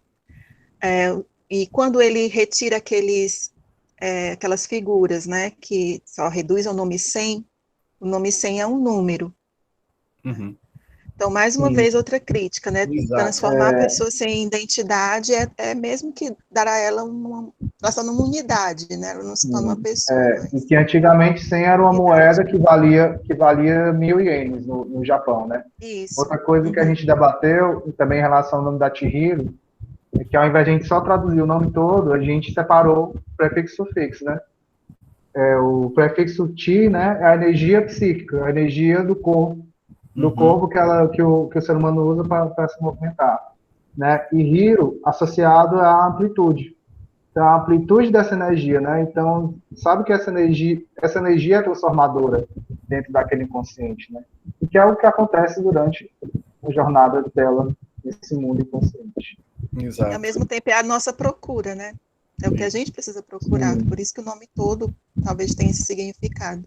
E quando ele retira aquelas figuras, né, que só reduz ao nome 100, o nome 100 é um número. Uhum. Então, mais uma vez, outra crítica, né? Exato. Transformar a pessoa sem identidade é mesmo que dar a ela ela só numa unidade, né? Ela não se torna uma pessoa. E que antigamente 100 era uma moeda que valia 1.000 ienes no Japão, né? Isso. Outra coisa que a gente debateu, e também em relação ao nome da Chihiro, é que ao invés de a gente só traduzir o nome todo, a gente separou prefixo e sufixo, né? O prefixo chi, né, é a energia psíquica, a energia do corpo, que o ser humano usa para se movimentar, né? E hiro associado à amplitude. Então, a amplitude dessa energia, né? Então, sabe que essa energia é transformadora dentro daquele inconsciente, né? E que é o que acontece durante a jornada dela nesse mundo inconsciente. Exato. E, ao mesmo tempo, é a nossa procura, né? É o que a gente precisa procurar. Por isso que o nome todo talvez tenha esse significado.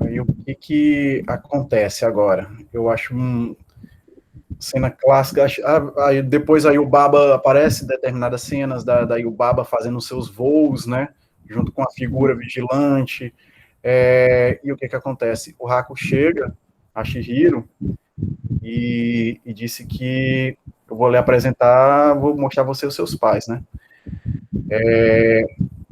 Aí o que acontece agora? Eu acho cena clássica. Aí depois a Yubaba aparece em determinadas cenas da Yubaba fazendo seus voos, né? Junto com a figura vigilante. E o que acontece? O Haku chega a Chihiro e disse que eu vou lhe apresentar, vou mostrar você os seus pais, né? É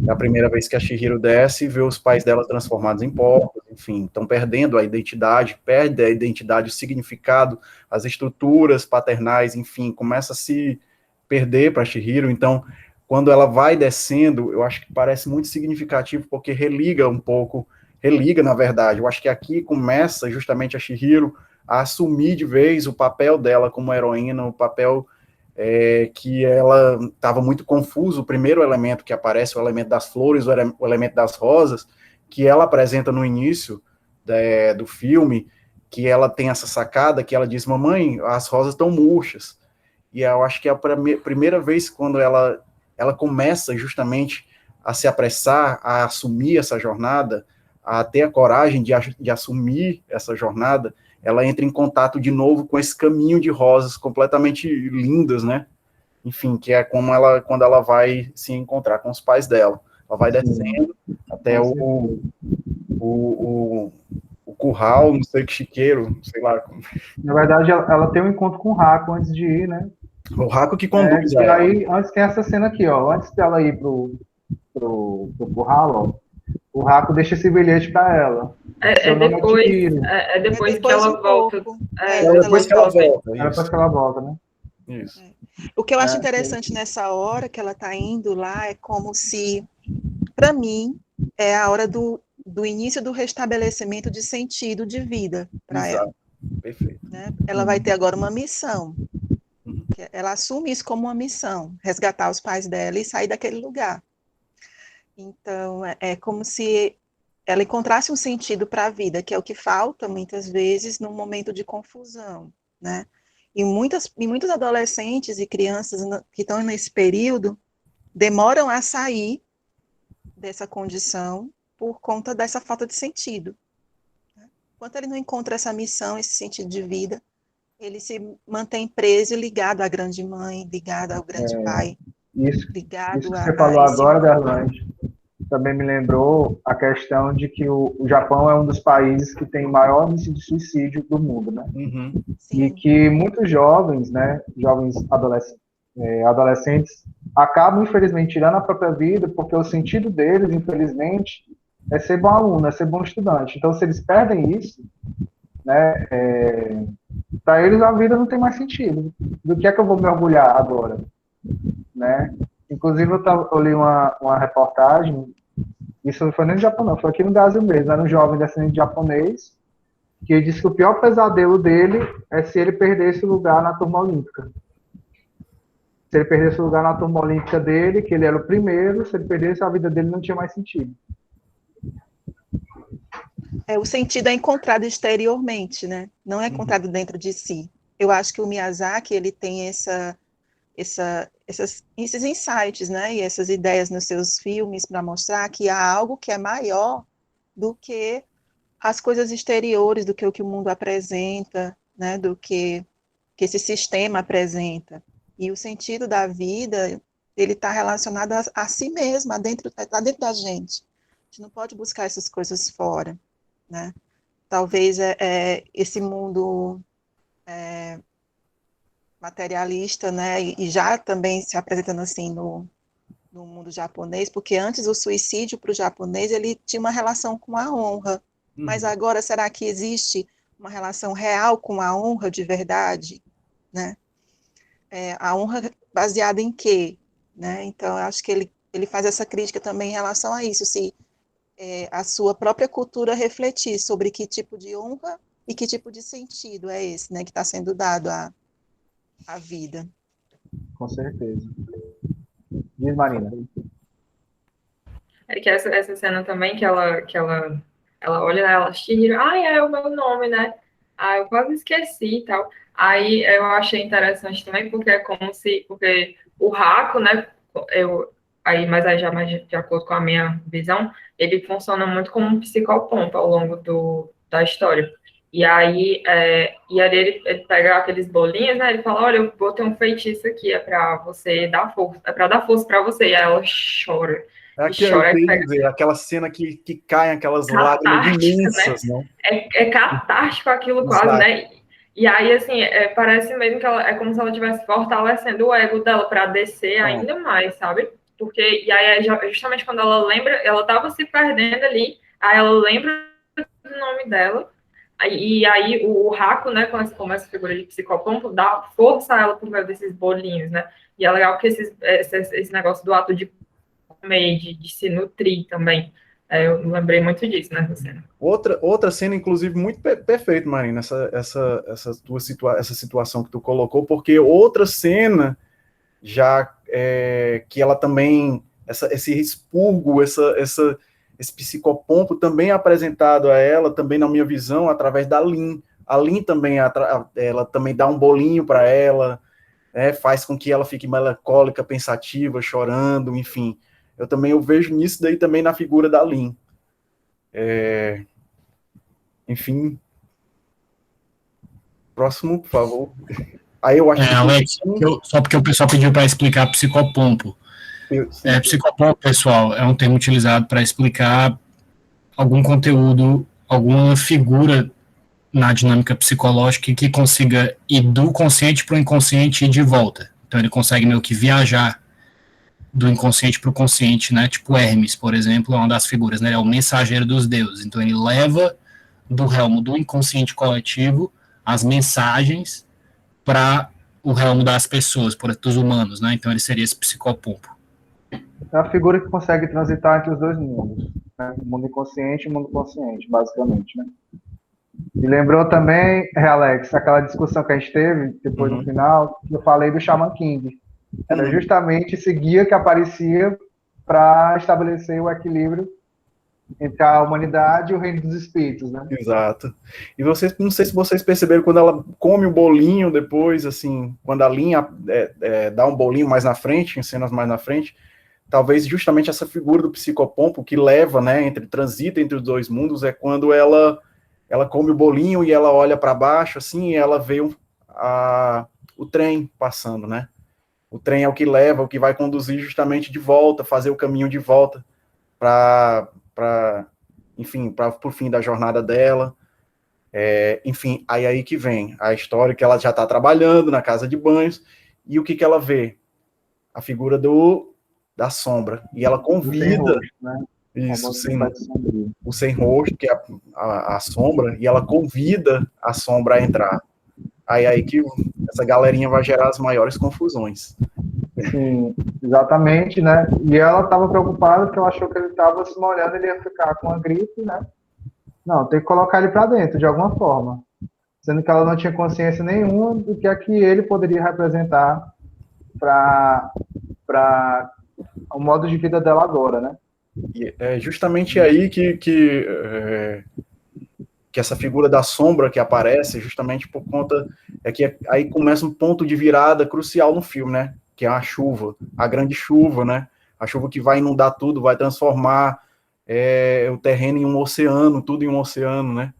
a primeira vez que a Chihiro desce e vê os pais dela transformados em porcos, enfim, estão perdendo a identidade, perde a identidade, o significado, as estruturas paternais, enfim, começa a se perder para a Chihiro. Então, quando ela vai descendo, eu acho que parece muito significativo, porque religa, na verdade, eu acho que aqui começa justamente a Chihiro a assumir de vez o papel dela como heroína, o papel que ela estava muito confuso. O primeiro elemento que aparece, o elemento das flores, o elemento das rosas, que ela apresenta no início do filme, que ela tem essa sacada, que ela diz, mamãe, as rosas estão murchas. E eu acho que é a primeira vez quando ela começa justamente a se apressar, a assumir essa jornada, a ter a coragem de assumir essa jornada, ela entra em contato de novo com esse caminho de rosas completamente lindas, né? Enfim, que é como quando ela vai se encontrar com os pais dela. Ela vai descendo até o curral, não sei que chiqueiro, sei lá. Na verdade, ela tem um encontro com o Haku antes de ir, né? O Haku que conduz E aí, antes tem essa cena aqui, ó. Antes dela ir pro curral, ó, o Haku deixa esse bilhete para ela. Depois que ela volta. Depois que ela volta. Depois que ela volta, né? Isso. O que eu acho interessante nessa hora que ela está indo lá é como se, para mim, é a hora do início do restabelecimento de sentido de vida para ela. Perfeito. Né? Ela vai ter agora uma missão. Ela assume isso como uma missão, resgatar os pais dela e sair daquele lugar. Então, é como se ela encontrasse um sentido para a vida, que é o que falta muitas vezes num momento de confusão, né? E muitos adolescentes e crianças que estão nesse período demoram a sair dessa condição por conta dessa falta de sentido. Enquanto ele não encontra essa missão, esse sentido de vida, ele se mantém preso e ligado à grande mãe, ligado ao grande pai, isso ligado que você falou esse agora, Darlande, também me lembrou a questão de que o Japão é um dos países que tem maior índice de suicídio do mundo, né? Uhum. E que muitos jovens, né, jovens adolescentes, acabam, infelizmente, tirando a própria vida, porque o sentido deles, infelizmente, é ser bom aluno, é ser bom estudante. Então, se eles perdem isso, né, para eles a vida não tem mais sentido. Do que é que eu vou me orgulhar agora? Né? Inclusive, eu li uma reportagem, isso não foi nem no Japão, não, foi aqui no Brasil mesmo, era um jovem descendente de japonês, que disse que o pior pesadelo dele é se ele perdesse o lugar na turma olímpica. Se ele perdesse o lugar na turma olímpica dele, que ele era o primeiro, se ele perdesse, a vida dele não tinha mais sentido. O sentido é encontrado exteriormente, né? Não é encontrado dentro de si. Eu acho que o Miyazaki, ele tem esses insights, né? E essas ideias nos seus filmes para mostrar que há algo que é maior do que as coisas exteriores, do que o mundo apresenta, né? Do que esse sistema apresenta. E o sentido da vida, ele está relacionado a si mesmo, está dentro da gente. A gente não pode buscar essas coisas fora, né? Talvez esse mundo materialista, né? E já também se apresentando assim no mundo japonês, porque antes o suicídio para o japonês ele tinha uma relação com a honra, mas agora será que existe uma relação real com a honra de verdade, né? A honra baseada em quê, né? Então eu acho que ele faz essa crítica também em relação a isso, se a sua própria cultura refletir sobre que tipo de honra e que tipo de sentido é esse, né, que está sendo dado à vida. Com certeza. Diz, Marina. É que essa cena também que ela olha, ela Chihiro, é o meu nome, né? Eu quase esqueci e tal. Aí eu achei interessante também, porque é como se, porque o Haku, né, mas aí já mais de acordo com a minha visão, ele funciona muito como um psicopompo ao longo da história. E aí ele pega aqueles bolinhos, né? Ele fala, olha, eu vou ter um feitiço aqui, é para você dar força, é para dar força para você. E aí ela chora. Aquela cena que caem aquelas lágrimas imensas, né? É catártico aquilo quase, né? E aí, assim, parece mesmo que é como se ela estivesse fortalecendo o ego dela para descer ainda mais, sabe? Porque, e aí, justamente quando ela lembra, ela estava se perdendo ali, aí ela lembra do nome dela, e aí o Haku, né, como essa figura de psicopompo, dá força a ela por meio desses bolinhos, né? E é legal que esse negócio do ato de comer, de se nutrir também. Eu lembrei muito disso nessa cena. Outra cena, inclusive, muito perfeita, Marina, essa situação que tu colocou, porque outra cena já que ela também, esse expurgo, esse psicopompo também é apresentado a ela, também na minha visão, através da Lin. A Lin também, ela também dá um bolinho para ela, faz com que ela fique melancólica, pensativa, chorando, enfim. Eu vejo nisso daí também na figura da Lin. Enfim. Próximo, por favor. Aí eu acho que... Alex, só porque o pessoal pediu para explicar psicopompo. Psicopompo, pessoal, é um termo utilizado para explicar algum conteúdo, alguma figura na dinâmica psicológica que consiga ir do consciente para o inconsciente e de volta. Então ele consegue meio que viajar do inconsciente para o consciente, né? Tipo Hermes, por exemplo, é uma das figuras, né? É o mensageiro dos deuses. Então ele leva do realmo do inconsciente coletivo as mensagens para o realmo das pessoas, dos humanos, né? Então ele seria esse psicopompo. É a figura que consegue transitar entre os dois mundos, né? O mundo inconsciente e o mundo consciente, basicamente, né? E lembrou também, Alex, aquela discussão que a gente teve depois do final, que eu falei do Shaman King. Era justamente esse guia que aparecia para estabelecer o equilíbrio entre a humanidade e o reino dos espíritos, né? Exato. E vocês, não sei se vocês perceberam, quando ela come o bolinho depois, assim, quando a linha dá um bolinho mais na frente, em cenas mais na frente, talvez justamente essa figura do psicopompo que leva, né, transita entre os dois mundos, é quando ela come o bolinho e ela olha para baixo, assim, e ela vê o trem passando, né? O trem é o que leva, o que vai conduzir justamente de volta, fazer o caminho de volta enfim, para o fim da jornada dela. Enfim, aí que vem a história que ela já está trabalhando na casa de banhos, e o que ela vê? A figura da sombra, e ela convida, rosto, né? Isso, o sem rosto, que é a sombra, e ela convida a sombra a entrar. Aí que essa galerinha vai gerar as maiores confusões. Sim, exatamente, né? E ela estava preocupada porque ela achou que ele estava se molhando, ele ia ficar com a gripe, né? Não, tem que colocar ele para dentro de alguma forma, sendo que ela não tinha consciência nenhuma do que é que ele poderia representar para o modo de vida dela agora, né? E é justamente aí que essa figura da sombra que aparece, justamente por conta, que aí começa um ponto de virada crucial no filme, né? Que é a chuva, a grande chuva, né? A chuva que vai inundar tudo, vai transformar o terreno em um oceano, tudo em um oceano, né?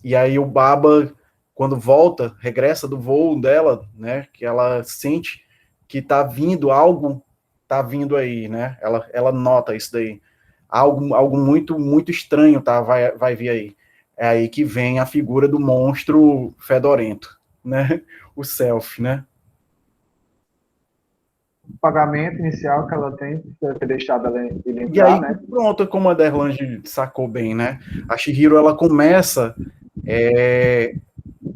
E aí o Baba, quando volta, regressa do voo dela, né? Que ela sente que tá vindo algo, tá vindo aí, né? Ela nota isso daí. Algo muito, muito estranho, tá? Vai vir aí. É aí que vem a figura do monstro fedorento, né? O Self, né? O pagamento inicial que ela tem, ter deixado ele entrar, e aí, né? Pronto, como a Derlange sacou bem, né? A Chihiro, ela começa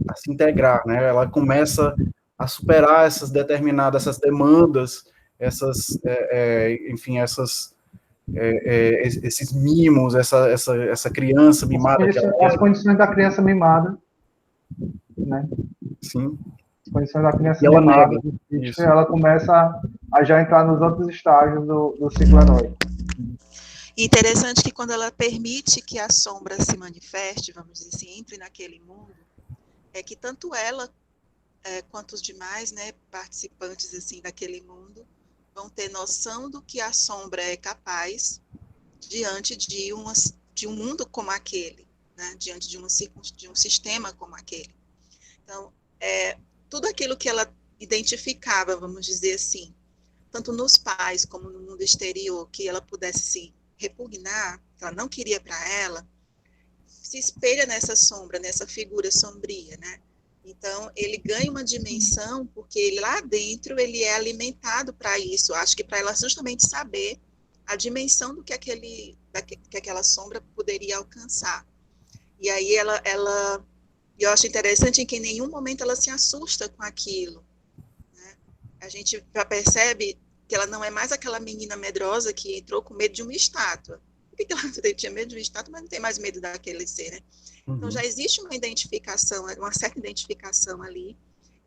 a se integrar, né? Ela começa a superar essas demandas, enfim, esses mimos, essa criança mimada. As condições da criança mimada, né? Sim. As condições da criança mimada, ela começa a já entrar nos outros estágios do ciclo heróico. Interessante que quando ela permite que a sombra se manifeste, vamos dizer assim, entre naquele mundo, é que tanto ela quanto os demais, né, participantes assim daquele mundo vão ter noção do que a sombra é capaz diante de um mundo como aquele, né, diante de um sistema como aquele. Então, tudo aquilo que ela identificava, vamos dizer assim, tanto nos pais como no mundo exterior, que ela pudesse se repugnar, que ela não queria para ela, se espelha nessa sombra, nessa figura sombria, né? Então, ele ganha uma dimensão, porque lá dentro ele é alimentado para isso. Acho que para ela justamente saber a dimensão do que aquela sombra poderia alcançar. E aí eu acho interessante em que em nenhum momento ela se assusta com aquilo, né? A gente já percebe que ela não é mais aquela menina medrosa que entrou com medo de uma estátua. Por que ela tinha medo de uma estátua, mas não tem mais medo daquele ser, né? Então já existe uma identificação, uma certa identificação ali,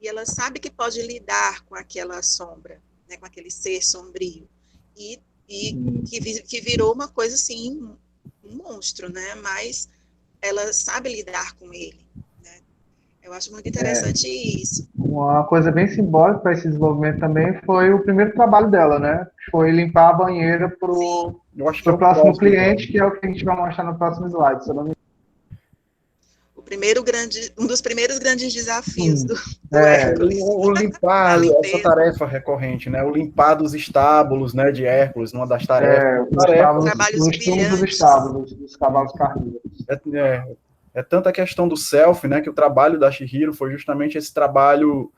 e ela sabe que pode lidar com aquela sombra, né, com aquele ser sombrio, e que virou uma coisa assim, um monstro, né? Mas ela sabe lidar com ele, né? Eu acho muito interessante isso. Uma coisa bem simbólica para esse desenvolvimento também foi o primeiro trabalho dela, né? Foi limpar a banheira para o próximo cliente, que é o que a gente vai mostrar no próximo slide, se eu não me engano. Um dos primeiros grandes desafios do Hércules. O limpar, essa tarefa recorrente, né? O limpar dos estábulos, né, de Hércules, uma das tarefas. O estudo dos estábulos, dos cavalos carnívoros. É tanta questão do self, né, que o trabalho da Chihiro foi justamente esse trabalho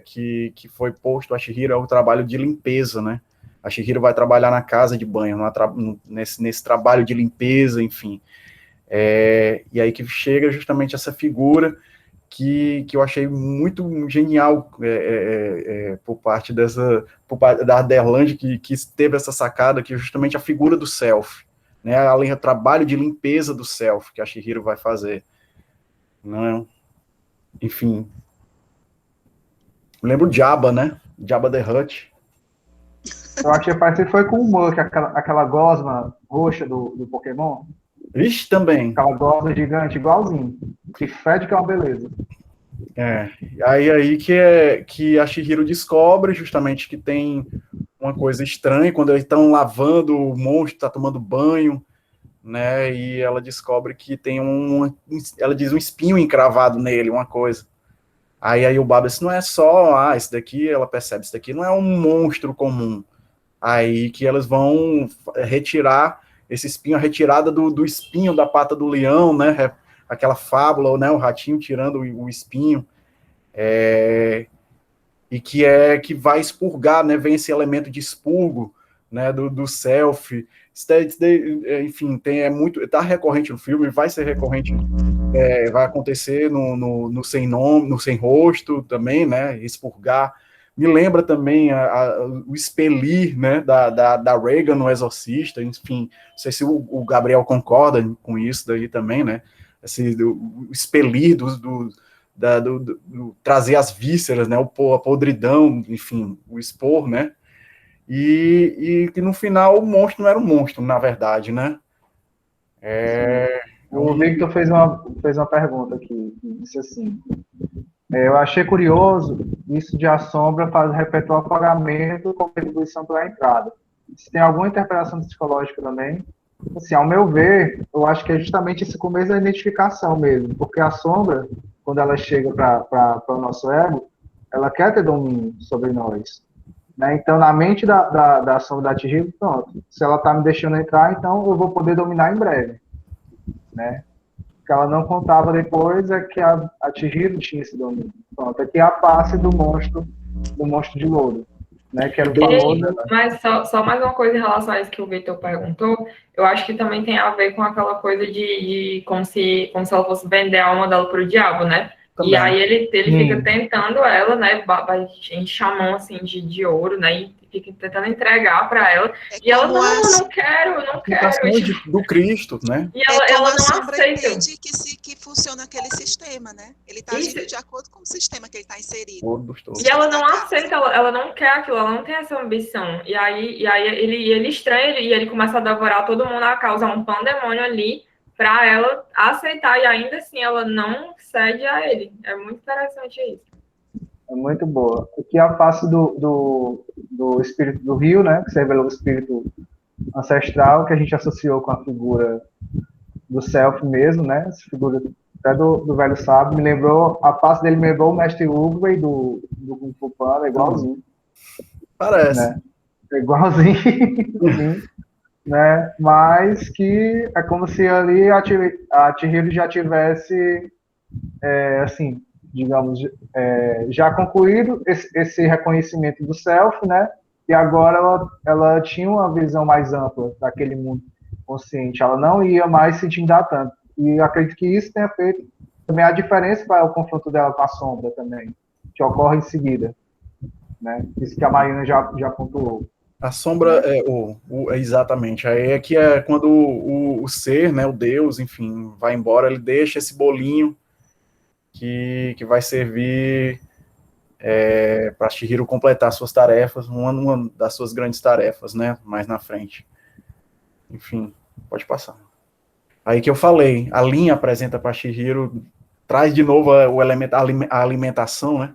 que foi posto a Chihiro, é o trabalho de limpeza, né? A Chihiro vai trabalhar na casa de banho, nesse trabalho de limpeza, enfim. E aí que chega justamente essa figura que eu achei muito genial por parte da Derlange, que teve essa sacada, que é justamente a figura do self, né, além do trabalho de limpeza do self que a Chihiro vai fazer. Não, enfim. Lembro Jabba, né? Jabba the Hutt. Eu achei parecido foi com o Muk, aquela gosma roxa do Pokémon. Vixe, também. Aquela gosma gigante, igualzinho. Que fede que é uma beleza. Aí que a Chihiro descobre justamente que tem uma coisa estranha quando eles estão lavando, o monstro está tomando banho, né? E ela descobre que tem ela diz um espinho encravado nele, uma coisa. Aí o Baba disse, não é só, esse daqui, ela percebe, isso daqui não é um monstro comum. Aí que elas vão retirar esse espinho, a retirada do espinho da pata do leão, né? Aquela fábula, né? O ratinho tirando o espinho. E que vai expurgar, né? Vem esse elemento de expurgo, né? Do self. Enfim, tá recorrente no filme, vai ser recorrente, vai acontecer no sem nome, no sem rosto também, né? Expurgar. Me lembra também o expelir, né, da Regan no Exorcista, enfim, não sei se o Gabriel concorda com isso daí também, né, o expelir trazer as vísceras, né, a podridão, enfim, o expor, né, e que no final o monstro não era um monstro, na verdade, né. O Victor fez uma pergunta aqui, disse assim, eu achei curioso isso de a sombra faz repertório apagamento com contribuição para a entrada. Se tem alguma interpretação psicológica também, assim, ao meu ver, eu acho que é justamente esse começo da identificação mesmo, porque a sombra, quando ela chega para o nosso ego, ela quer ter domínio sobre nós. Né? Então, na mente da sombra da Chihiro, pronto, se ela está me deixando entrar, então eu vou poder dominar em breve. Né? O que ela não contava depois é que a Chihiro tinha esse domínio. Pronto, aqui é a face do monstro de lodo, né? Que era o famoso. Mas só mais uma coisa em relação a isso que o Victor perguntou, eu acho que também tem a ver com aquela coisa de como se ela fosse vender a alma dela pro diabo, né? Também. E aí ele fica tentando ela, né? Enche a mão assim de ouro, né? E fica tentando entregar para ela. E ela, não quero. Do Cristo, né? E ela não aceita. Que funciona aquele sistema, né? Ele está agindo de acordo com o sistema que ele está inserido. E ela não aceita, ela não quer aquilo, ela não tem essa ambição. E aí ele estranha, e ele começa a devorar todo mundo, a causar um pandemônio ali, para ela aceitar, e ainda assim ela não cede a ele. É muito interessante isso. É muito boa. Aqui é a face do espírito do rio, né? Que se revelou o espírito ancestral, que a gente associou com a figura do self mesmo, né? Essa figura até do velho sábio. Me lembrou, a face dele me lembrou o mestre Uguay do Kung Fu Panda, igualzinho. Parece. Né? Igualzinho. Né? Mas que é como se ali a Chihiro já tivesse, assim, digamos, já concluído esse reconhecimento do self, né? E agora ela tinha uma visão mais ampla daquele mundo consciente. Ela não ia mais se intimidar tanto. E eu acredito que isso tenha feito também a diferença para o confronto dela com a sombra também, que ocorre em seguida. Né? Isso que a Marina já pontuou. A sombra exatamente. Aí é que é quando o ser, né, o Deus, enfim, vai embora, ele deixa esse bolinho que vai servir para Chihiro completar suas tarefas, uma das suas grandes tarefas, né, mais na frente. Enfim, pode passar. Aí que eu falei, a linha apresenta para Chihiro, traz de novo o elemento, a alimentação, né?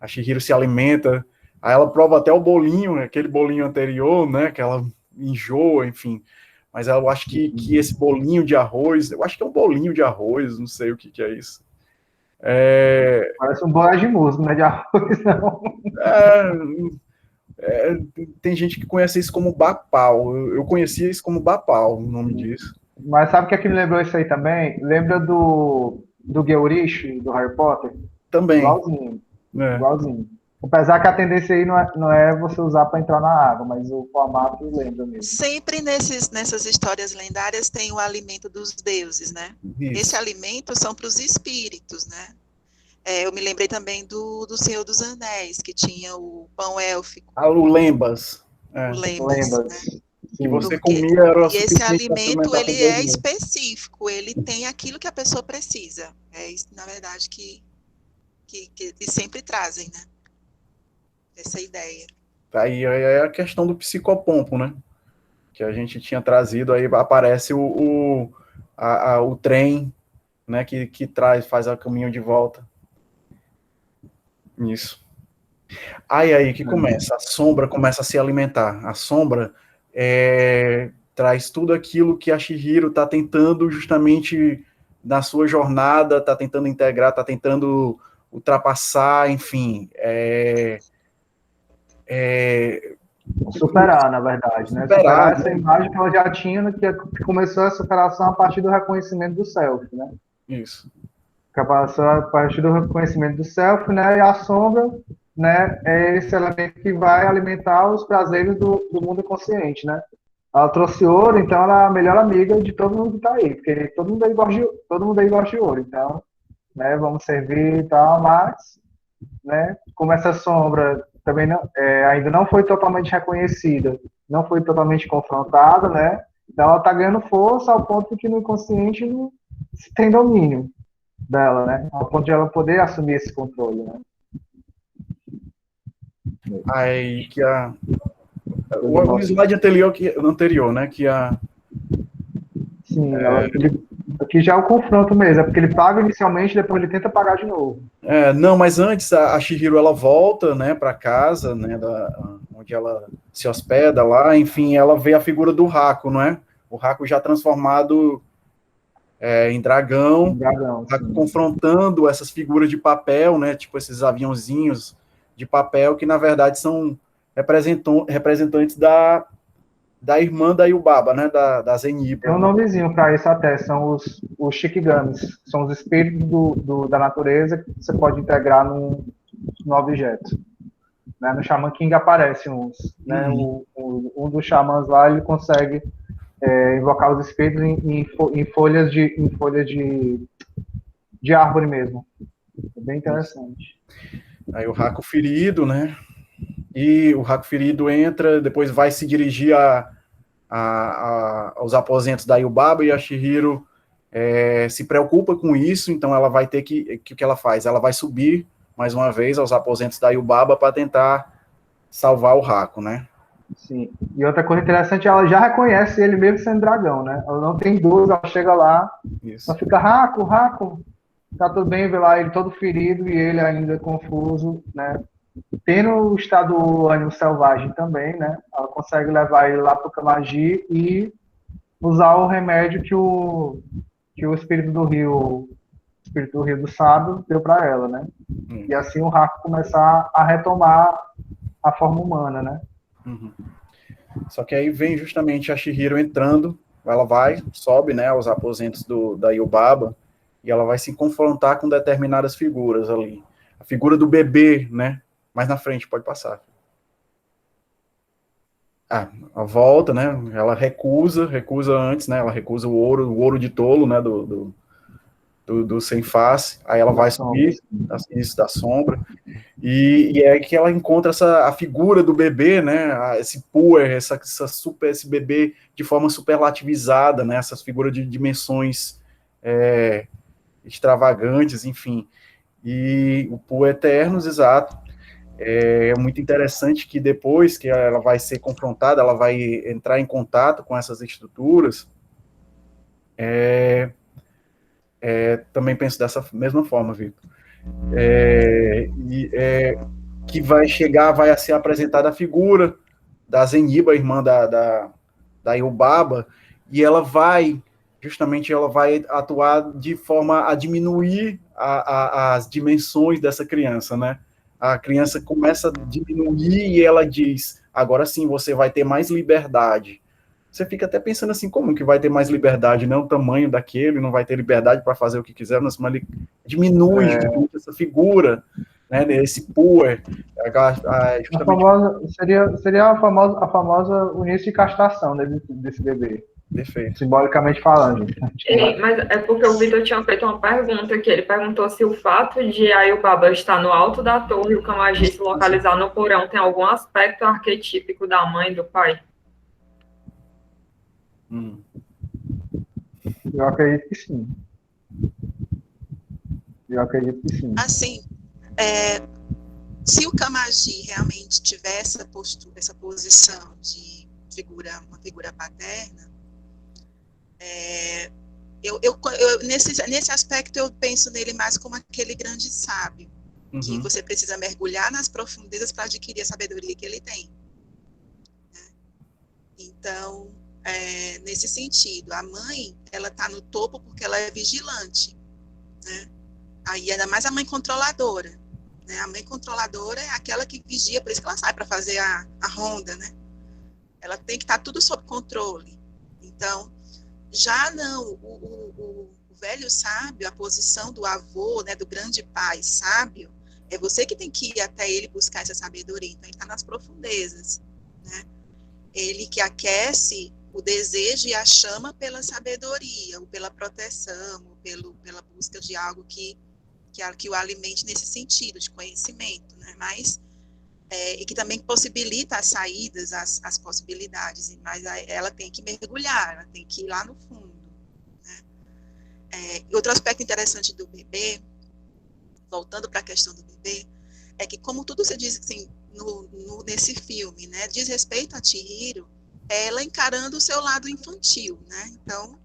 A Chihiro se alimenta, aí ela prova até o bolinho, aquele bolinho anterior, né? Que ela enjoa, enfim. Mas eu acho que esse bolinho de arroz, eu acho que é um bolinho de arroz, não sei o que é isso. Parece um bolinho de musgo, não é de arroz, não. Tem gente que conhece isso como bapau. Eu conhecia isso como bapau, o nome disso. Mas sabe o que é que me lembrou isso aí também? Lembra do Georish, do Harry Potter? Também. Igualzinho. Igualzinho. Apesar que a tendência aí não é você usar para entrar na água, mas o formato lembra mesmo. Sempre nessas histórias lendárias tem o alimento dos deuses, né? Isso. Esse alimento são para os espíritos, né? Eu me lembrei também do Senhor dos Anéis, que tinha o pão élfico. O Lembas. O Lembas, né? Que você comia era e esse alimento, ele é específico, ele tem aquilo que a pessoa precisa. É isso, na verdade, que eles sempre trazem, né? Essa ideia. Aí é a questão do psicopompo, né? Que a gente tinha trazido, aí aparece o trem, né, que faz o caminho de volta. Isso. Aí que começa, a sombra começa a se alimentar. A sombra traz tudo aquilo que a Chihiro está tentando justamente na sua jornada, está tentando integrar, está tentando ultrapassar, enfim. Superar, na verdade, né? Superar essa imagem que ela já tinha, que começou a superação a partir do reconhecimento do self, né? Isso. Que passou a partir do reconhecimento do self, né? E a sombra, né? É esse elemento que vai alimentar os prazeres do mundo inconsciente, né? Ela trouxe ouro, então ela é a melhor amiga de todo mundo que está aí, porque todo mundo aí gosta de ouro, então, né? Vamos servir e tal, mas, né? Como essa sombra também ainda não foi totalmente reconhecida, não foi totalmente confrontada, né? Então ela está ganhando força ao ponto que no inconsciente não se tem domínio dela, né? Ao ponto de ela poder assumir esse controle, né? Aí que o slide anterior, né? Que Sim, aqui já é o confronto mesmo, é porque ele paga inicialmente, depois ele tenta pagar de novo. Não, mas antes a Chihiro ela volta, né, para casa, né, onde ela se hospeda lá, enfim, ela vê a figura do Haku, não é? O Haku já transformado em dragão, confrontando essas figuras de papel, né, tipo esses aviãozinhos de papel que na verdade são representantes da irmã da Yubaba, né, da Zeniba. Tem um nomezinho para isso até, são os Shikigamis, são os espíritos da natureza que você pode integrar no objeto. Né? No Shaman King aparecem uns, né? Um dos xamãs lá, ele consegue invocar os espíritos em folhas de árvore mesmo. É bem interessante. Aí o Haku ferido, né? E o Haku ferido entra, depois vai se dirigir aos aposentos da Yubaba, e a Chihiro se preocupa com isso, então ela vai ter que ela faz? Ela vai subir mais uma vez aos aposentos da Yubaba para tentar salvar o Haku, né? Sim. E outra coisa interessante, ela já reconhece ele mesmo sendo dragão, né? Ela não tem dúvida, ela chega lá, ela fica, Haku, tá tudo bem, vê lá ele todo ferido e ele ainda confuso, né? Tendo o estado do ânimo selvagem também, né? Ela consegue levar ele lá pro Kamaji e usar o remédio que o espírito do rio do sábio deu para ela, né? E assim o Haku começar a retomar a forma humana, né? Só que aí vem justamente a Chihiro entrando, ela sobe, né, aos aposentos da Yubaba, e ela vai se confrontar com determinadas figuras ali. A figura do bebê, né? Mais na frente, pode passar. A volta, né? Ela recusa antes, né? Ela recusa o ouro de tolo, né? Do sem face. Aí ela vai subir, isso, da sombra. E é que ela encontra a figura do bebê, né? Esse puer, esse bebê de forma superlativizada, né? Essas figuras de dimensões extravagantes, enfim. E o puer Eternos, exato. É muito interessante que depois que ela vai ser confrontada, ela vai entrar em contato com essas estruturas. Também penso dessa mesma forma, Victor. Que vai ser apresentada a figura da Zeniba, irmã da Yubaba, e ela vai atuar de forma a diminuir as dimensões dessa criança, né? A criança começa a diminuir e ela diz, agora sim, você vai ter mais liberdade. Você fica até pensando assim, como que vai ter mais liberdade, né? O tamanho daquele, não vai ter liberdade para fazer o que quiser, mas ele diminui essa figura, né? Esse puer. Seria a famosa início de castração, né, desse bebê. Perfeito. Simbolicamente falando. Mas é porque o Vitor tinha feito uma pergunta, que ele perguntou se o fato de a Yubaba estar no alto da torre e o Kamaji se localizar no porão tem algum aspecto arquetípico da mãe e do pai? Eu acredito que sim. Assim, se o Kamaji realmente tiver essa postura, essa posição de uma figura paterna, nesse aspecto eu penso nele mais como aquele grande sábio, que você precisa mergulhar nas profundezas para adquirir a sabedoria que ele tem. Né? Então, nesse sentido, a mãe, ela está no topo porque ela é vigilante, né? Aí ainda mais a mãe controladora, né? A mãe controladora é aquela que vigia, por isso que ela sai para fazer a ronda, né? Ela tem que estar tudo sob controle. Então, já não, o velho sábio, a posição do avô, né, do grande pai sábio, é você que tem que ir até ele buscar essa sabedoria. Então, ele está nas profundezas, né? Ele que aquece o desejo e a chama pela sabedoria, ou pela proteção, ou pela busca de algo que o alimente nesse sentido, de conhecimento, né? Mas, e que também possibilita as saídas, as possibilidades, mas ela tem que mergulhar, ela tem que ir lá no fundo. Né? Outro aspecto interessante do bebê, voltando para a questão do bebê, é que como tudo se diz assim, nesse filme, né, diz respeito a Chihiro, ela encarando o seu lado infantil, né? Então,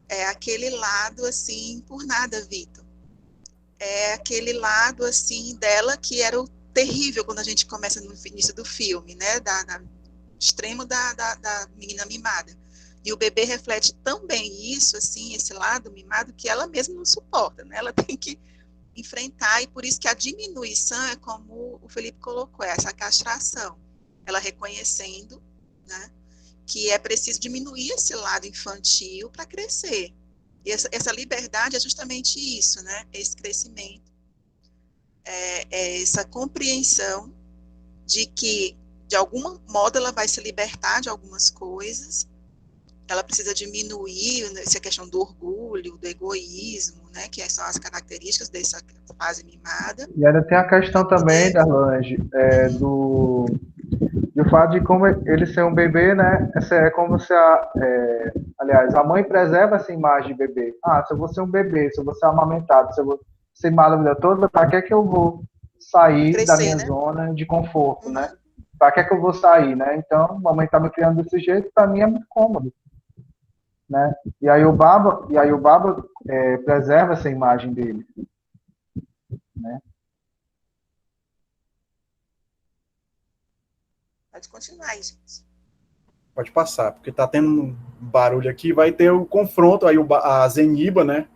é aquele lado, assim, por nada, Vitor. É aquele lado, assim, dela que era o terrível quando a gente começa no início do filme, né? Extremo da menina mimada. E o bebê reflete tão bem isso, assim, esse lado mimado, que ela mesma não suporta, né? Ela tem que enfrentar, e por isso que a diminuição é como o Felipe colocou, essa castração. Ela reconhecendo, né, que é preciso diminuir esse lado infantil para crescer. E essa liberdade é justamente isso, né? Esse crescimento, essa compreensão de que, de algum modo, ela vai se libertar de algumas coisas, ela precisa diminuir essa questão do orgulho, do egoísmo, né? Que são as características dessa fase mimada. E ainda tem a questão também, Darlange, do fato de como ele ser um bebê, né? É como se aliás, a mãe preserva essa imagem de bebê. Se eu vou ser um bebê, se eu vou ser amamentado, se eu vou ser mimado a vida toda, para que é que eu vou sair crescer, da minha né? zona de conforto, né? Para que é que eu vou sair, né? Então, a mamãe está me criando desse jeito, para mim é muito cômodo, né? E aí o Baba preserva essa imagem dele, né? Pode continuar aí, gente. Pode passar, porque tá tendo um barulho aqui, vai ter o confronto, aí a Zeniba, né?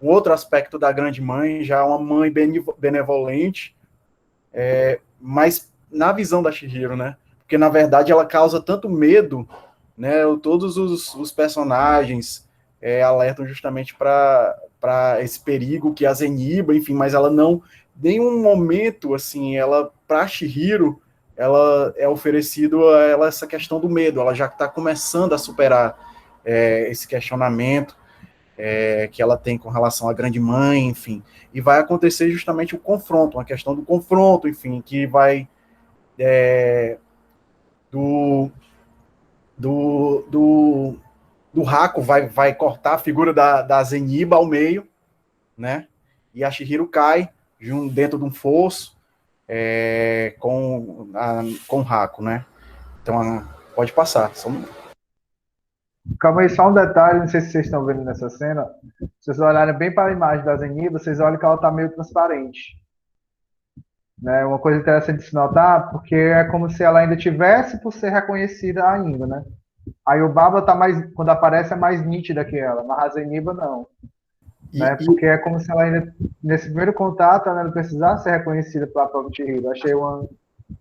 Um outro aspecto da grande mãe, já uma mãe benevolente, mas na visão da Chihiro, né? Porque, na verdade, ela causa tanto medo, né? Todos os personagens alertam justamente para esse perigo que a Zeniba, enfim, mas ela não, nenhum momento, assim, para Chihiro, ela é oferecido a ela essa questão do medo, ela já está começando a superar esse questionamento que ela tem com relação à grande mãe, enfim, e vai acontecer justamente o confronto, uma questão do confronto, enfim, que vai do Hako vai cortar a figura da Zeniba ao meio, né, e a Chihiro cai dentro de um fosso, com o Hako, né? Então, pode passar. Calma aí, só um detalhe, não sei se vocês estão vendo nessa cena. Se vocês olharem bem para a imagem da Zeniba, vocês olham que ela está meio transparente. Né? Uma coisa interessante de se notar, porque é como se ela ainda tivesse por ser reconhecida ainda, né? Aí o Baba tá mais, quando aparece, é mais nítida que ela, mas a Zeniba não. Né? Porque é como se ela ainda, nesse primeiro contato, ela não precisasse ser reconhecida pela própria Chihiro. Achei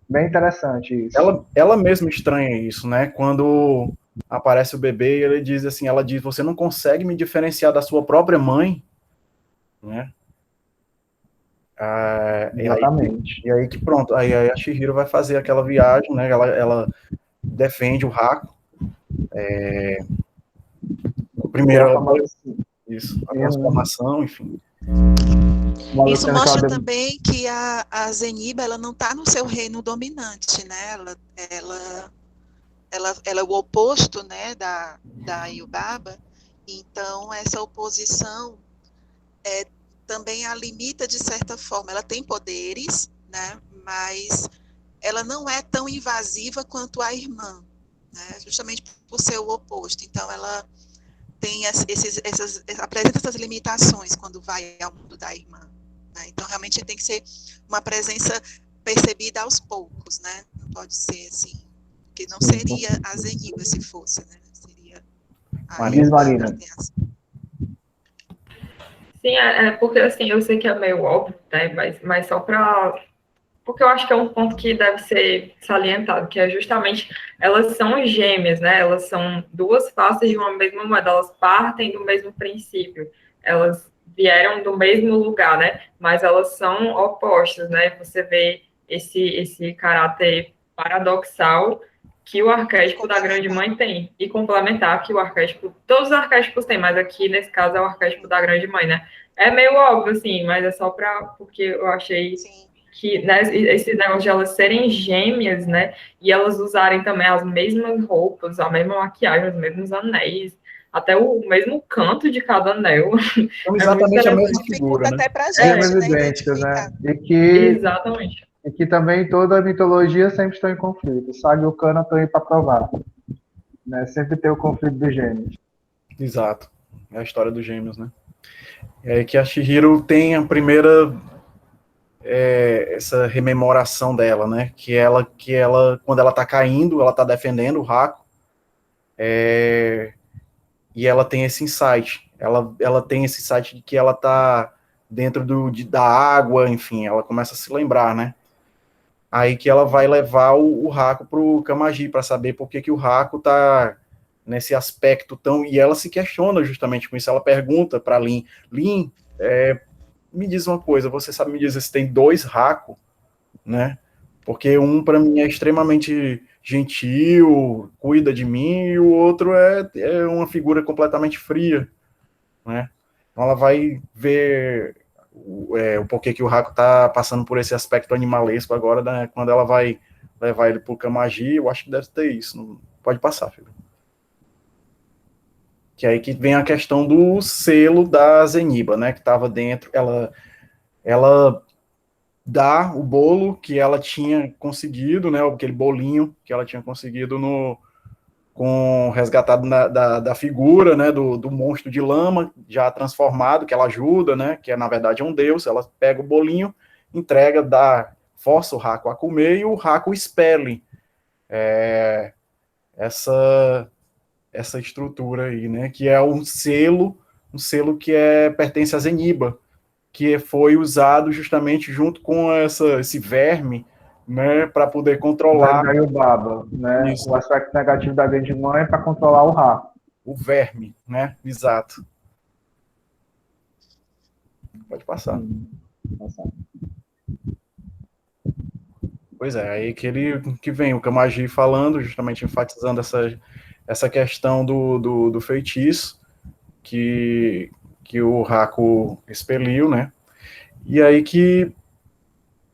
bem interessante isso. Ela mesma estranha isso, né? Quando aparece o bebê, ela diz, você não consegue me diferenciar da sua própria mãe, né? Exatamente. E aí que pronto, aí a Chihiro vai fazer aquela viagem, né? Ela defende o Hako. Primeiro, a transformação, enfim. Isso mostra também que a Zeniba, ela não está no seu reino dominante, né? Ela é o oposto, né, da Yubaba. Então, essa oposição também a limita de certa forma. Ela tem poderes, né? mas ela não é tão invasiva quanto a irmã, né? Justamente por ser o oposto. Então, ela tem apresenta essas limitações quando vai ao mundo da irmã, né? Então, realmente, tem que ser uma presença percebida aos poucos, né? Não pode ser assim, porque não seria a Zeniba se fosse, né? Seria a Marina. Sim, porque assim, eu sei que é meio óbvio, né? Mas só para. Porque eu acho que é um ponto que deve ser salientado, que é justamente, elas são gêmeas, né? Elas são duas faces de uma mesma moeda, elas partem do mesmo princípio, elas vieram do mesmo lugar, né? Mas elas são opostas, né? Você vê esse caráter paradoxal que o arquétipo da grande mãe tem, e complementar que o arquétipo, todos os arquétipos têm, mas aqui, nesse caso, é o arquétipo da grande mãe, né? É meio óbvio, assim, mas é só porque eu achei... Sim. Que, né, esse negócio de elas serem gêmeas, né, e elas usarem também as mesmas roupas, a mesma maquiagem, os mesmos anéis, até o mesmo canto de cada anel. Então, exatamente a mesma figura, Dificulta né? até pra Gêmeas gente, né, idênticas, identificar. né? Exatamente. E que também toda a mitologia sempre está em conflito. Saga e o Cana estão aí para provar. Né? Sempre tem o conflito dos gêmeos. Exato. É a história dos gêmeos, né? É que a Chihiro tem a primeira essa rememoração dela, né? Que ela, quando ela tá caindo, ela tá defendendo o Haku, e ela tem esse insight. Ela tem esse insight de que ela tá dentro da água, enfim, ela começa a se lembrar, né? Aí que ela vai levar o Haku pro Kamaji para saber por que o Haku tá nesse aspecto tão... E ela se questiona justamente com isso. Ela pergunta para Lin, me diz uma coisa, você sabe me dizer se tem dois Haku, né? Porque um para mim é extremamente gentil, cuida de mim, e o outro é uma figura completamente fria, né? Então ela vai ver o porquê que o Haku tá passando por esse aspecto animalesco agora, né? Quando ela vai levar ele pro Kamaji, eu acho que deve ter isso. Não pode passar, filho. Que é aí que vem a questão do selo da Zeniba, né? Que estava dentro. Ela dá o bolo que ela tinha conseguido, né? Aquele bolinho que ela tinha conseguido resgatado da figura, né? Do monstro de lama já transformado, que ela ajuda, né? Que na verdade é um deus. Ela pega o bolinho, entrega, força o Haku a comer e o Haku expele essa estrutura aí, né? Que é um selo que pertence a Zeniba, que foi usado justamente junto com esse verme, né, para poder controlar o Baba, né? Isso. O aspecto negativo da grande mãe é para controlar o Haku. O verme, né? Exato. Pode passar. Pois é, aí que vem o Kamaji falando, justamente enfatizando essa questão do feitiço que o Haku expeliu, né? E aí que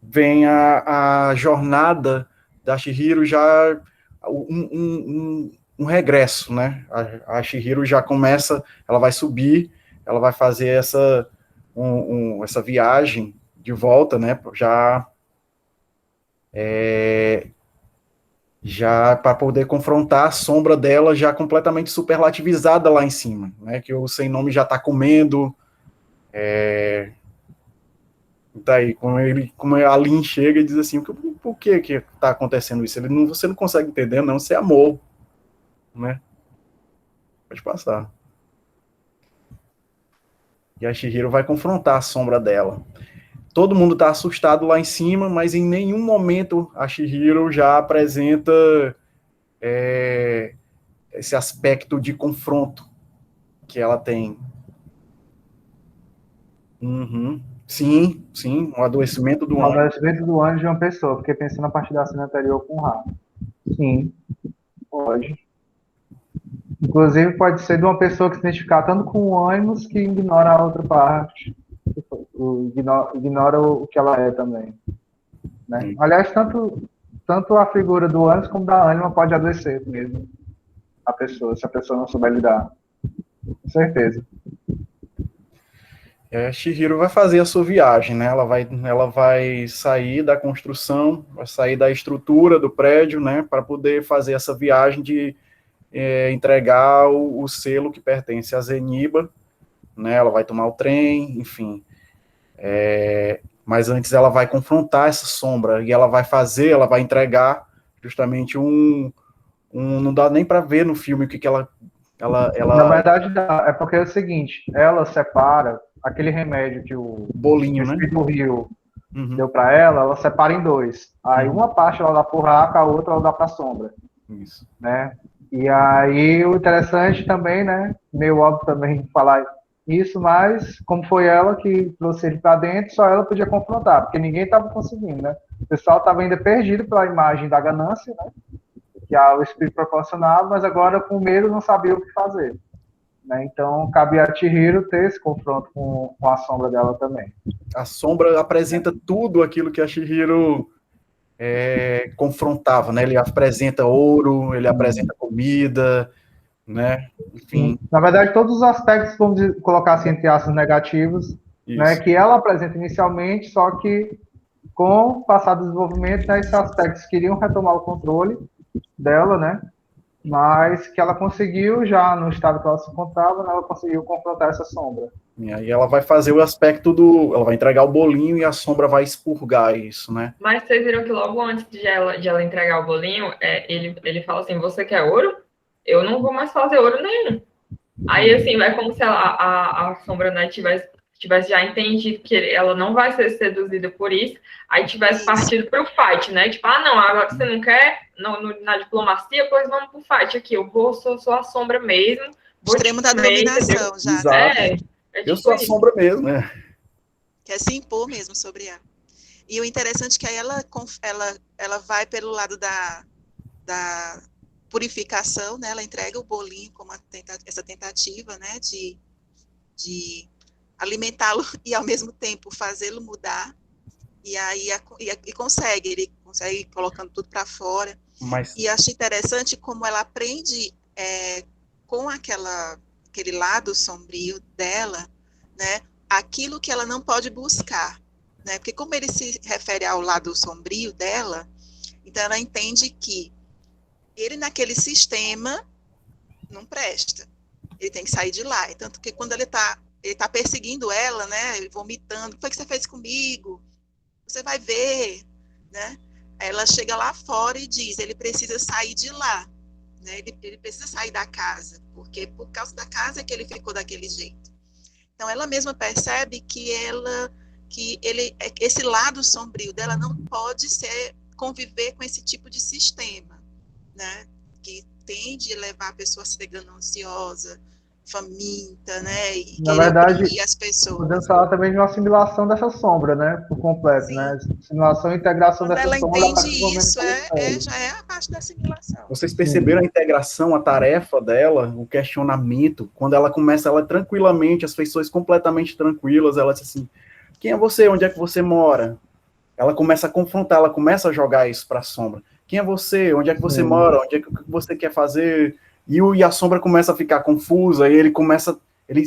vem a jornada da Chihiro já um regresso, né? A Chihiro já começa, ela vai subir, ela vai fazer essa viagem de volta, né? Já para poder confrontar a sombra dela já completamente superlativizada lá em cima, né? Que o Sem Nome já está comendo. Daí, como a Lin chega e diz assim, por que está acontecendo isso? Você não consegue entender, não, você é amor, né? Pode passar. E a Chihiro vai confrontar a sombra dela. Todo mundo está assustado lá em cima, mas em nenhum momento a Chihiro já apresenta esse aspecto de confronto que ela tem. Uhum. Sim, o adoecimento do anjo. O adoecimento do anjo de uma pessoa, porque pensando a partir da cena anterior com o Rafa. Sim, pode. Inclusive pode ser de uma pessoa que se identificar tanto com o ânimos que ignora a outra parte. Ignora o que ela é também. Né? Aliás, tanto a figura do ânimos como da ânima pode adoecer mesmo a pessoa, se a pessoa não souber lidar. Com certeza. Chihiro vai fazer a sua viagem, né? Ela vai sair da construção, vai sair da estrutura do prédio, né? Para poder fazer essa viagem de entregar o selo que pertence a Zeniba, né? Ela vai tomar o trem, enfim. Mas antes ela vai confrontar essa sombra e ela vai entregar justamente não dá nem para ver no filme o que ela. Na verdade, é porque é o seguinte, ela separa aquele remédio que o bolinho, né? Espírito Rio deu para ela separa em dois. Aí uma parte ela dá pro Raka, a outra ela dá para a sombra. Isso. Né? E aí o interessante também, né? Meio óbvio também falar isso, mas como foi ela que trouxe ele para dentro, só ela podia confrontar, porque ninguém estava conseguindo, né? O pessoal estava ainda perdido pela imagem da ganância, né? Que o espírito proporcionava, mas agora com medo não sabia o que fazer. Né? Então, cabia a Chihiro ter esse confronto com a sombra dela também. A sombra apresenta tudo aquilo que a Chihiro confrontava, né? Ele apresenta ouro, ele apresenta comida, né? Enfim. Na verdade, todos os aspectos, vamos colocar assim, entre aspas, negativos, né? Que ela apresenta inicialmente, só que com o passar do desenvolvimento, né, esses aspectos queriam retomar o controle dela, né? Mas que ela conseguiu, já no estado que ela se encontrava, né, ela conseguiu confrontar essa sombra. E aí ela vai fazer o aspecto ela vai entregar o bolinho e a sombra vai expurgar isso, né? Mas vocês viram que logo antes de ela entregar o bolinho, ele fala assim, você quer ouro? Eu não vou mais fazer ouro nenhum. Aí, assim, vai como se a sombra, né, tivesse já entendido que ela não vai ser seduzida por isso, aí tivesse partido para o fight, né? Tipo, não, agora você não quer na diplomacia, pois vamos pro fight aqui. Eu sou a sombra mesmo. Extremo da dominação, já. Exato. Eu sou a sombra mesmo, né? Quer se impor mesmo sobre ela. E o interessante é que aí ela vai pelo lado da purificação, né? Ela entrega o bolinho como essa tentativa, né? De alimentá-lo e ao mesmo tempo fazê-lo mudar. E aí ele consegue colocando tudo para fora. E acho interessante como ela aprende com aquele lado sombrio dela, né? Aquilo que ela não pode buscar, né? Porque como ele se refere ao lado sombrio dela, então ela entende que ele naquele sistema não presta. Ele tem que sair de lá. E tanto que quando ele tá perseguindo ela, né? Vomitando, o que foi que você fez comigo? Você vai ver, né? Ela chega lá fora e diz, ele precisa sair de lá, né? Ele precisa sair da casa, porque por causa da casa é que ele ficou daquele jeito. Então ela mesma percebe que esse lado sombrio dela não pode conviver com esse tipo de sistema, né? Que tende a levar a pessoa a ser gananciosa, faminta, né? E na verdade, as pessoas. Podemos falar também de uma assimilação dessa sombra, né? Por completo, Sim. né? Assimilação e integração Quando dessa ela sombra. entende isso, já é a parte da assimilação. Vocês perceberam a integração, a tarefa dela, o questionamento, quando ela começa, ela tranquilamente, as pessoas completamente tranquilas, ela diz assim, quem é você? Onde é que você mora? Ela começa a confrontar, ela começa a jogar isso para a sombra. Quem é você? Onde é que você mora? Onde é que você quer fazer? E a sombra começa a ficar confusa, e ele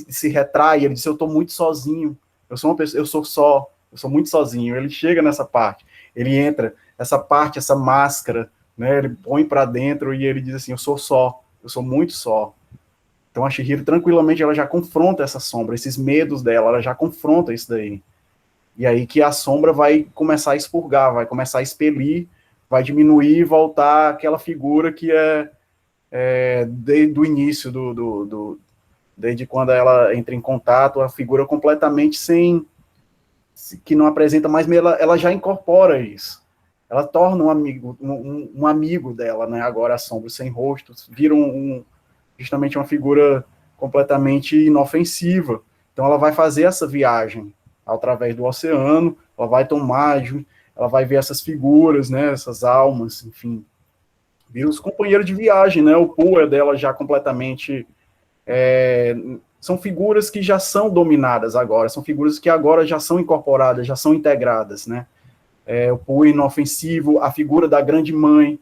se retrai, ele diz, eu estou muito sozinho, eu sou uma pessoa, eu sou muito sozinho. Ele chega nessa parte, ele entra, essa parte, essa máscara, né, ele põe para dentro e ele diz assim, eu sou muito só. Então a Chihiro, tranquilamente, ela já confronta essa sombra, esses medos dela, ela já confronta isso daí. E aí que a sombra vai começar a expurgar, vai começar a expelir, vai diminuir e voltar àquela figura que desde o início, desde quando ela entra em contato, a figura completamente que não apresenta mais, ela já incorpora isso. Ela torna um amigo dela, né? Agora a sombra sem rosto, vira justamente uma figura completamente inofensiva. Então ela vai fazer essa viagem através do oceano, ela vai ver essas figuras, né? Essas almas, enfim. Vira os companheiros de viagem, né? O Pua dela já completamente... são figuras que já são dominadas agora, são figuras que agora já são incorporadas, já são integradas, né? O Pua inofensivo, a figura da grande mãe,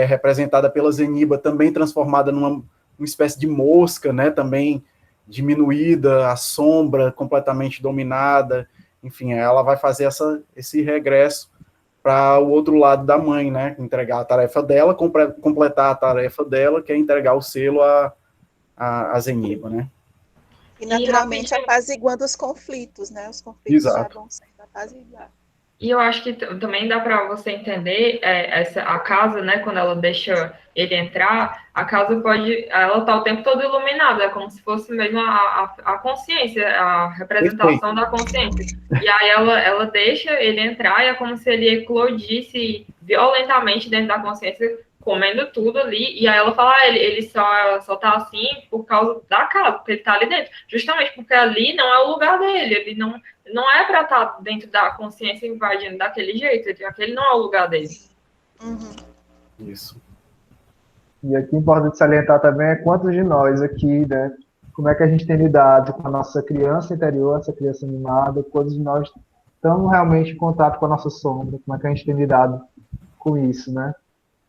representada pela Zeniba, também transformada numa espécie de mosca, né? Também diminuída, a sombra completamente dominada, enfim, ela vai fazer esse regresso para o outro lado da mãe, né? Entregar a tarefa dela, completar a tarefa dela, que é entregar o selo a Zeniba, né? E naturalmente apaziguando os conflitos, né? Os conflitos já vão sendo apaziguados. E eu acho que também dá para você entender a casa, né? Quando ela deixa ele entrar, a casa ela tá o tempo todo iluminada, é como se fosse mesmo a consciência, a representação da consciência. E aí ela deixa ele entrar e é como se ele eclodisse violentamente dentro da consciência, comendo tudo ali, e aí ela fala, ele só tá assim por causa da casa, porque ele tá ali dentro, justamente porque ali não é o lugar dele, ele não é para estar dentro da consciência invadindo daquele jeito, aquele não é o lugar dele. Uhum. Isso. E aqui é importante salientar também é quantos de nós aqui, né, como é que a gente tem lidado com a nossa criança interior, essa criança animada, quantos de nós estamos realmente em contato com a nossa sombra, como é que a gente tem lidado com isso, né?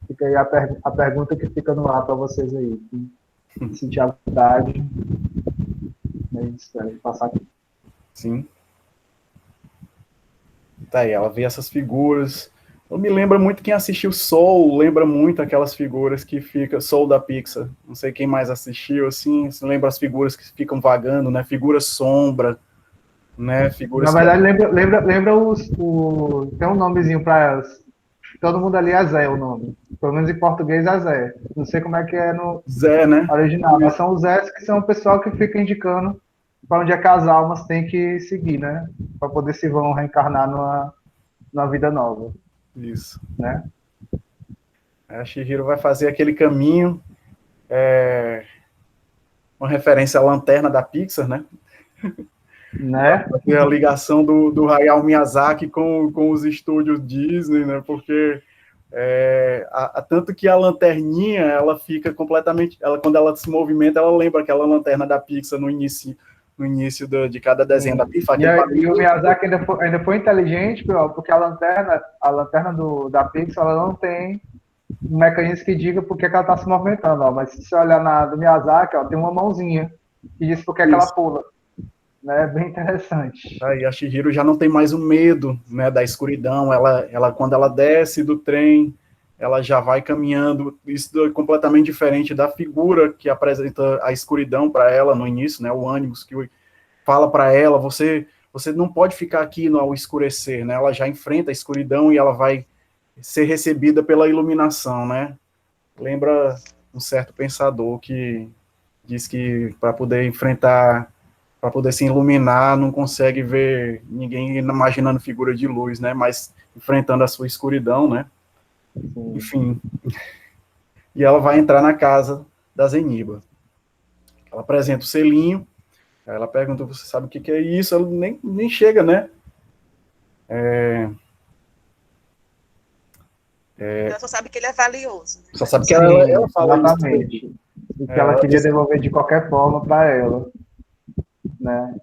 Fica aí a pergunta que fica no ar para vocês aí. Sentir a verdade. É isso, passar aqui. Sim. Tá aí, ela vê essas figuras. Eu me lembro muito, quem assistiu Soul, lembra muito aquelas figuras que fica Soul da Pixar. Não sei quem mais assistiu, assim, se lembra as figuras que ficam vagando, né? Figura sombra, né? Figuras. Na verdade, lembra tem um nomezinho para elas. Todo mundo ali é Zé o nome. Pelo menos em português é Zé. Não sei como é que é no Zé, né? original, mas são os Zés que são o pessoal que fica indicando para onde é que as almas têm que seguir, né? Para poder se vão reencarnar numa vida nova. Isso. Né? A Chihiro vai fazer aquele caminho, uma referência à lanterna da Pixar, né? Né? A ligação do Hayao Miyazaki com os estúdios Disney, né? Porque tanto que a lanterninha, ela fica completamente, quando ela se movimenta, ela lembra aquela lanterna da Pixar no início de cada desenho da Pixar. E o Miyazaki ainda foi inteligente, porque a lanterna da Pixar, ela não tem um mecanismo que diga por que ela está se movimentando, ó. Mas se você olhar na do Miyazaki, ó, tem uma mãozinha que diz por que ela pula. Né? Bem interessante. E a Chihiro já não tem mais o medo, né, da escuridão. Ela, quando ela desce do trem, ela já vai caminhando. Isso é completamente diferente da figura que apresenta a escuridão para ela no início, né, o ânimos que fala para ela, você não pode ficar aqui no escurecer, né? Ela já enfrenta a escuridão e ela vai ser recebida pela iluminação, né? Lembra um certo pensador que diz que para poder se iluminar, não consegue ver ninguém imaginando figura de luz, né? Mas enfrentando a sua escuridão, né? Enfim. E ela vai entrar na casa da Zeniba. Ela apresenta o selinho, ela pergunta, você sabe o que é isso? Ela nem chega, né? Ela só sabe que ele é valioso. Né? Só sabe que ela fala exatamente. Isso. E que ela queria devolver de qualquer forma para ela. Né?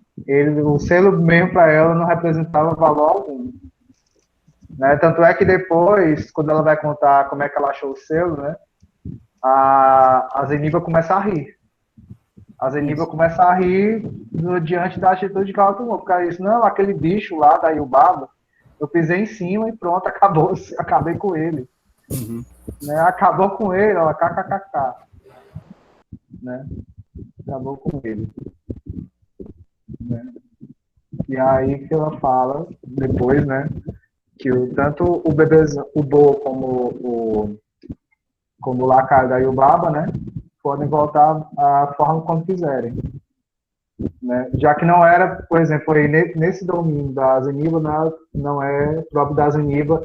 O selo mesmo para ela não representava valor algum. Né? Tanto é que depois, quando ela vai contar como é que ela achou o selo, né? A Zeniba começa a rir. A Zeniba começa a rir diante da atitude que ela tomou. Porque ela disse, não, aquele bicho lá da Yubaba, eu pisei em cima e pronto, acabei com ele. Uhum. Né? Acabou com ele, ó, kkkk. Né? Acabou com ele. Né? E aí que ela fala, depois, né, que tanto o bebezão, o Bo como o Lakai da Yubaba, né, podem voltar à forma como quiserem. Né? Já que não era, por exemplo, aí, nesse domínio da Zeniba, não é próprio da Zeniba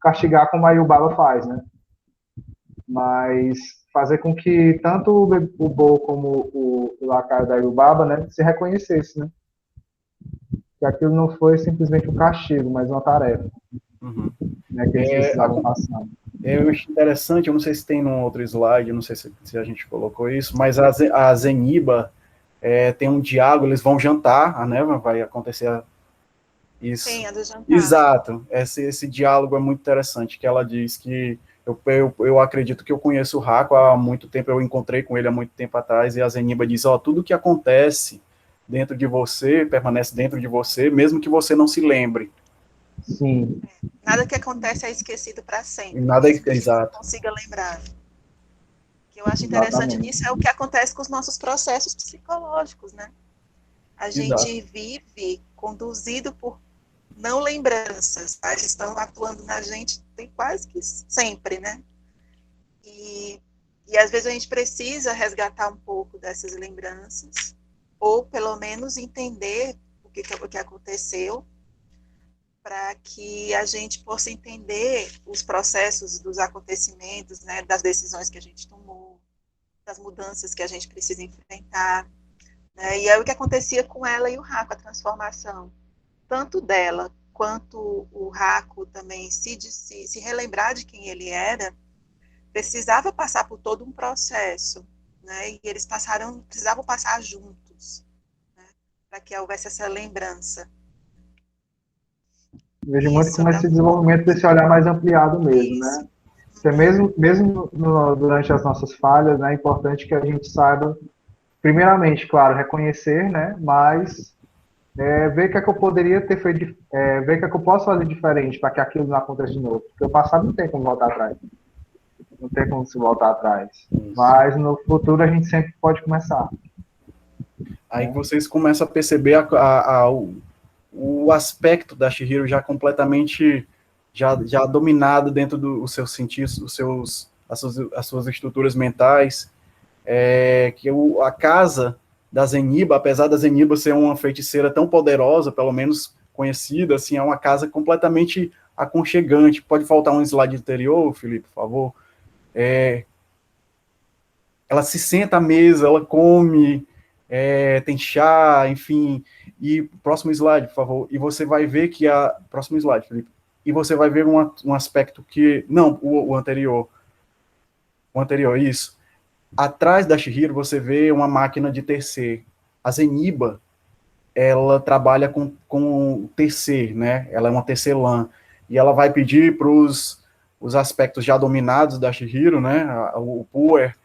castigar como a Yubaba faz, né? Mas fazer com que tanto o Bo como o Lakai da Yubaba, né, se reconhecesse, né? Que aquilo não foi simplesmente um castigo, mas uma tarefa. Uhum. Né, que eles precisavam passar. Eu acho interessante, eu não sei se tem num outro slide, eu não sei se a gente colocou isso, mas a Zeniba tem um diálogo, eles vão jantar, a Neva vai acontecer isso. Sim, a do jantar. Exato, esse diálogo é muito interessante, que ela diz que Eu acredito que eu conheço o Raco há muito tempo, eu encontrei com ele há muito tempo atrás, e a Zeniba diz, tudo que acontece dentro de você, permanece dentro de você, mesmo que você não se lembre. Sim. Nada que acontece é esquecido para sempre, Nada mesmo que a gente não exato. consiga lembrar. O que eu acho interessante Exatamente. nisso é o que acontece com os nossos processos psicológicos, né? A gente vive conduzido por não lembranças, tá? Estão atuando na gente tem quase que sempre, né? E às vezes a gente precisa resgatar um pouco dessas lembranças, ou pelo menos entender o que aconteceu, para que a gente possa entender os processos dos acontecimentos, né, das decisões que a gente tomou, das mudanças que a gente precisa enfrentar. Né? E é o que acontecia com ela e o Raco, a transformação, tanto dela quanto o Raco também se relembrar de quem ele era, precisava passar por todo um processo, né? E eles precisavam passar juntos, né? Para que houvesse essa lembrança. Vejo muito como esse desenvolvimento desse olhar mais ampliado mesmo, né? Porque mesmo durante as nossas falhas, né, é importante que a gente saiba, primeiramente, claro, reconhecer, né, mas ver o que é que eu poderia ter feito, ver o que é que eu posso fazer diferente para que aquilo não aconteça de novo. Porque o passado não tem como voltar atrás. Não tem como se voltar atrás. Mas no futuro a gente sempre pode começar. Aí vocês começam a perceber o aspecto da Chihiro já completamente já dominado dentro dos seus sentidos, as suas estruturas mentais, que a casa da Zeniba, apesar da Zeniba ser uma feiticeira tão poderosa, pelo menos conhecida, assim, é uma casa completamente aconchegante. Pode faltar um slide anterior, Felipe, por favor? Ela se senta à mesa, ela come, tem chá, enfim. E próximo slide, por favor. E você vai ver que próximo slide, Felipe. E você vai ver um aspecto que... Não, o anterior. O anterior, isso. Atrás da Chihiro, você vê uma máquina de tecer. A Zeniba, ela trabalha com tecer, né? Ela é uma tecelã. E ela vai pedir para os aspectos já dominados da Chihiro, né? O puer,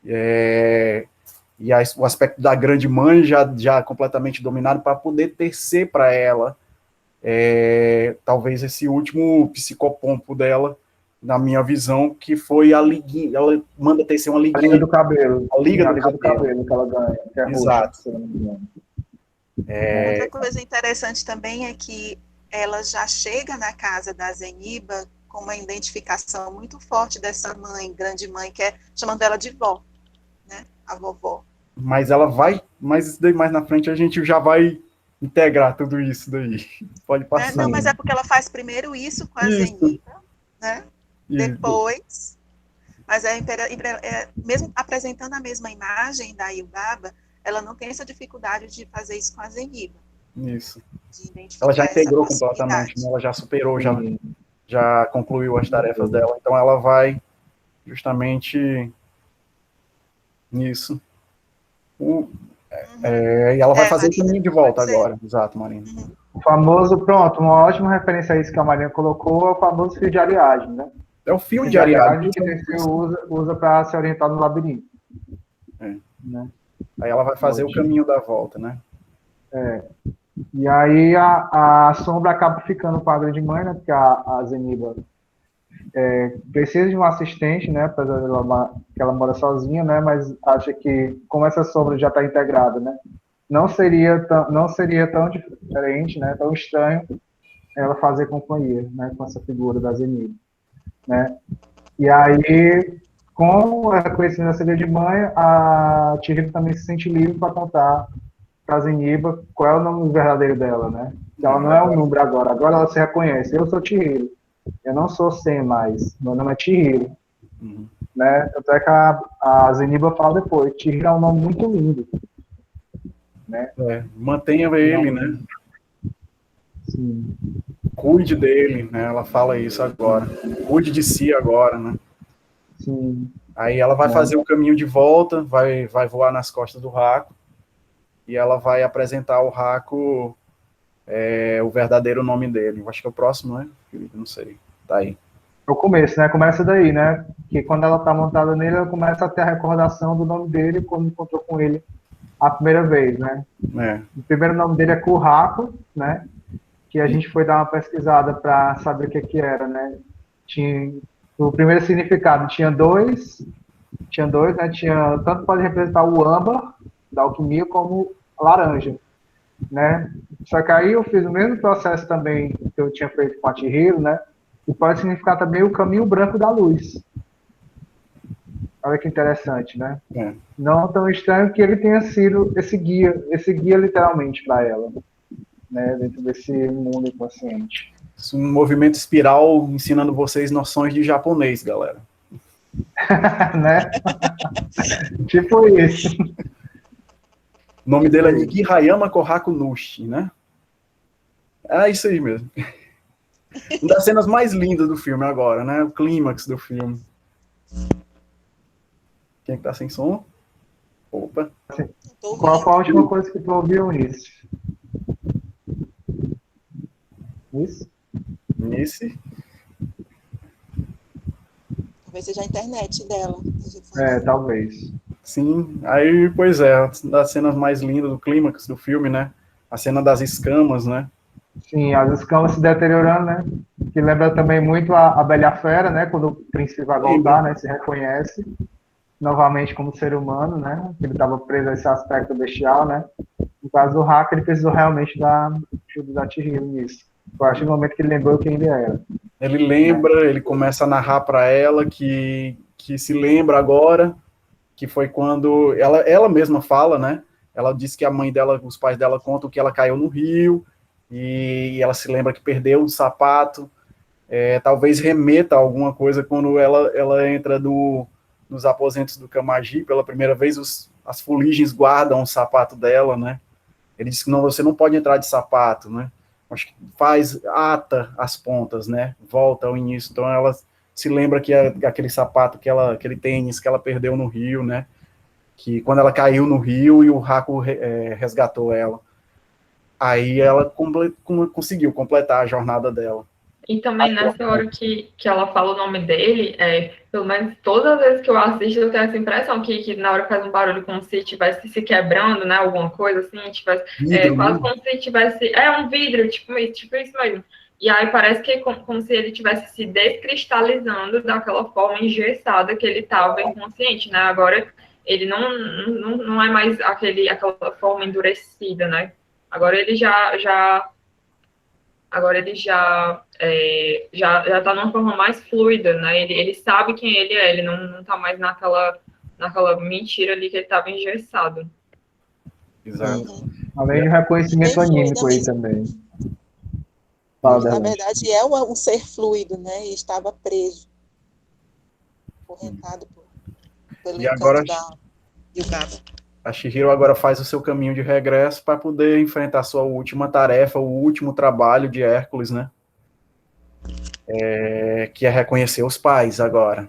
e o aspecto da grande mãe já completamente dominado, para poder tecer para ela, talvez esse último psicopompo dela, na minha visão, que foi a liguinha. Ela manda tecer uma liguinha. A liga do cabelo. A liga do cabelo que ela ganha, que é exato. Roxa, se não me engano. Outra coisa interessante também é que ela já chega na casa da Zeniba com uma identificação muito forte dessa mãe, grande mãe, que é chamando ela de vó, né? A vovó. Mas ela vai, mais na frente a gente já vai integrar tudo isso daí. Pode passar. Não, mas é porque ela faz primeiro isso com a Zeniba, né? Depois, mas mesmo apresentando a mesma imagem da Yubaba, ela não tem essa dificuldade de fazer isso com a Zeniba. Isso. Ela já integrou completamente, né? Ela já superou, já concluiu as tarefas dela. Então ela vai justamente nisso. E ela vai fazer Marina, o caminho de volta agora. Exato, Marina. O famoso, pronto, uma ótima referência a isso que a Marina colocou, é o famoso fio de Ariadne, né? É o fio de Ariadne que usa para se orientar no labirinto. Né? Aí ela vai fazer o caminho da volta, né? E aí a sombra acaba ficando com a grande mãe, né? Porque a Zeniba precisa de um assistente, né? Apesar que ela mora sozinha, né? Mas acha que, como essa sombra já está integrada, né? Não seria tão diferente, né? Tão estranho ela fazer companhia, né? Com essa figura da Zeniba, né? E aí, com a conhecimento da de mãe, a Chihiro também se sente livre para contar para a Zeniba qual é o nome verdadeiro dela, né? Ela não é um número agora ela se reconhece. Eu sou Chihiro. Eu não sou Sen mais. Meu nome é Chihiro. Né? Tanto é que a Zeniba fala depois. Chihiro é um nome muito lindo. Né? Mantenha ele, né? Sim. Cuide dele, né? Ela fala isso agora. Cuide de si agora, né? Sim. Aí ela vai fazer o caminho de volta, vai voar nas costas do Raco, e ela vai apresentar ao Raco o verdadeiro nome dele. Eu acho que é o próximo, né, Felipe? Não sei. Tá aí. o começo, né? Começa daí, né? Que quando ela tá montada nele, ela começa a ter a recordação do nome dele quando encontrou com ele a primeira vez, né? É. O primeiro nome dele é Curraco, né? Que a gente foi dar uma pesquisada para saber o que era, né? O primeiro significado tinha dois, né? Tanto pode representar o âmbar da alquimia como laranja, né? Só que aí eu fiz o mesmo processo também que eu tinha feito com a Chihiro, né? E pode significar também o caminho branco da luz. Olha que interessante, né? É. Não tão estranho que ele tenha sido esse guia literalmente para ela, né? Dentro desse mundo inconsciente. Um movimento espiral ensinando vocês noções de japonês, galera. Né? Tipo isso. O nome dele é Nigi Hayama Kohaku Nushi, né? É isso aí mesmo. Uma das cenas mais lindas do filme agora, né? O clímax do filme. Quem é que tá sem som? Opa. Qual foi a última coisa que tu ouviu nisso? Isso? Nesse. Talvez seja a internet dela. Talvez. Sim, aí, pois é, uma das cenas mais lindas do clímax do filme, né? A cena das escamas, né? Sim, as escamas se deteriorando, né? Que lembra também muito a Bela e a Fera, né? Quando o príncipe vai voltar, né? Se reconhece novamente como ser humano, né? Ele estava preso a esse aspecto bestial, né? No caso do hacker, ele precisou realmente da ajuda da Chihiro nisso. Foi a partir do momento que ele lembrou quem ele era. Ele lembra, ele começa a narrar para ela que se lembra agora, que foi quando ela mesma fala, né? Ela disse que a mãe dela, os pais dela contam que ela caiu no rio e ela se lembra que perdeu um sapato. Talvez remeta a alguma coisa quando ela entra nos aposentos do Kamaji pela primeira vez, as fuligens guardam o sapato dela, né? Ele diz que não, você não pode entrar de sapato, né? Acho que ata as pontas, né? Volta ao início. Então ela se lembra que aquele sapato, aquele tênis que ela perdeu no rio, né? Que quando ela caiu no rio e o Haku resgatou ela. Aí ela conseguiu completar a jornada dela. E também nessa hora que ela fala o nome dele, pelo menos todas as vezes que eu assisto, eu tenho essa impressão que na hora faz um barulho como se estivesse se quebrando, né? Alguma coisa assim, Vidro, quase como se tivesse. Um vidro, tipo isso mesmo. E aí parece que como se ele tivesse se descristalizando daquela forma engessada que ele estava inconsciente, né? Agora ele não é mais aquela forma endurecida, né? Agora ele já está numa forma mais fluida, né? Ele sabe quem ele é, ele não está mais naquela mentira ali que ele estava engessado. Exato. Além de reconhecimento anímico aí também. Na verdade, é um ser fluido, né? E estava preso, correntado pelo encanto da Yubaba. A Chihiro agora faz o seu caminho de regresso para poder enfrentar a sua última tarefa, o último trabalho de Hércules, né? Que é reconhecer os pais agora.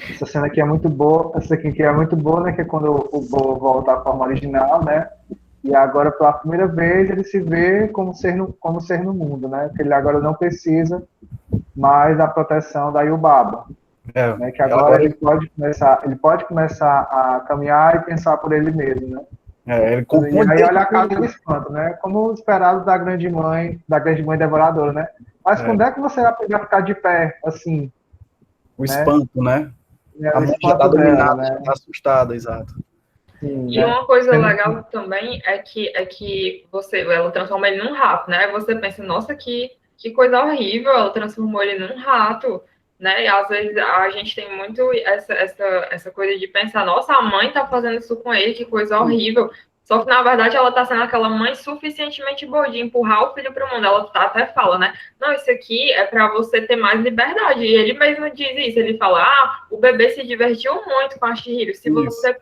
Essa cena aqui é muito boa. Essa aqui é muito boa, né? Que é quando o Bo volta à forma original, né? E agora, pela primeira vez, ele se vê como ser no mundo, né? Que ele agora não precisa mais da proteção da Yubaba. Né, que agora ele pode começar a caminhar e pensar por ele mesmo, né? E aí olha a cara do espanto, né? Como esperado da grande mãe devoradora, né? Mas quando é que você vai aprender a ficar de pé, assim? O espanto, né? A mãe já tá dominada, né? Tá assustada, exato. Sim, e uma coisa legal também é que ela transforma ele num rato, né? Você pensa, nossa, que coisa horrível, ela transformou ele num rato. Né? E às vezes a gente tem muito essa coisa de pensar, nossa, a mãe tá fazendo isso com ele, que coisa horrível. Só que, na verdade, ela tá sendo aquela mãe suficientemente boa de empurrar o filho pro mundo. Ela até fala, né? Não, isso aqui é para você ter mais liberdade. E ele mesmo diz isso. Ele fala, o bebê se divertiu muito com a Chihiro. Se você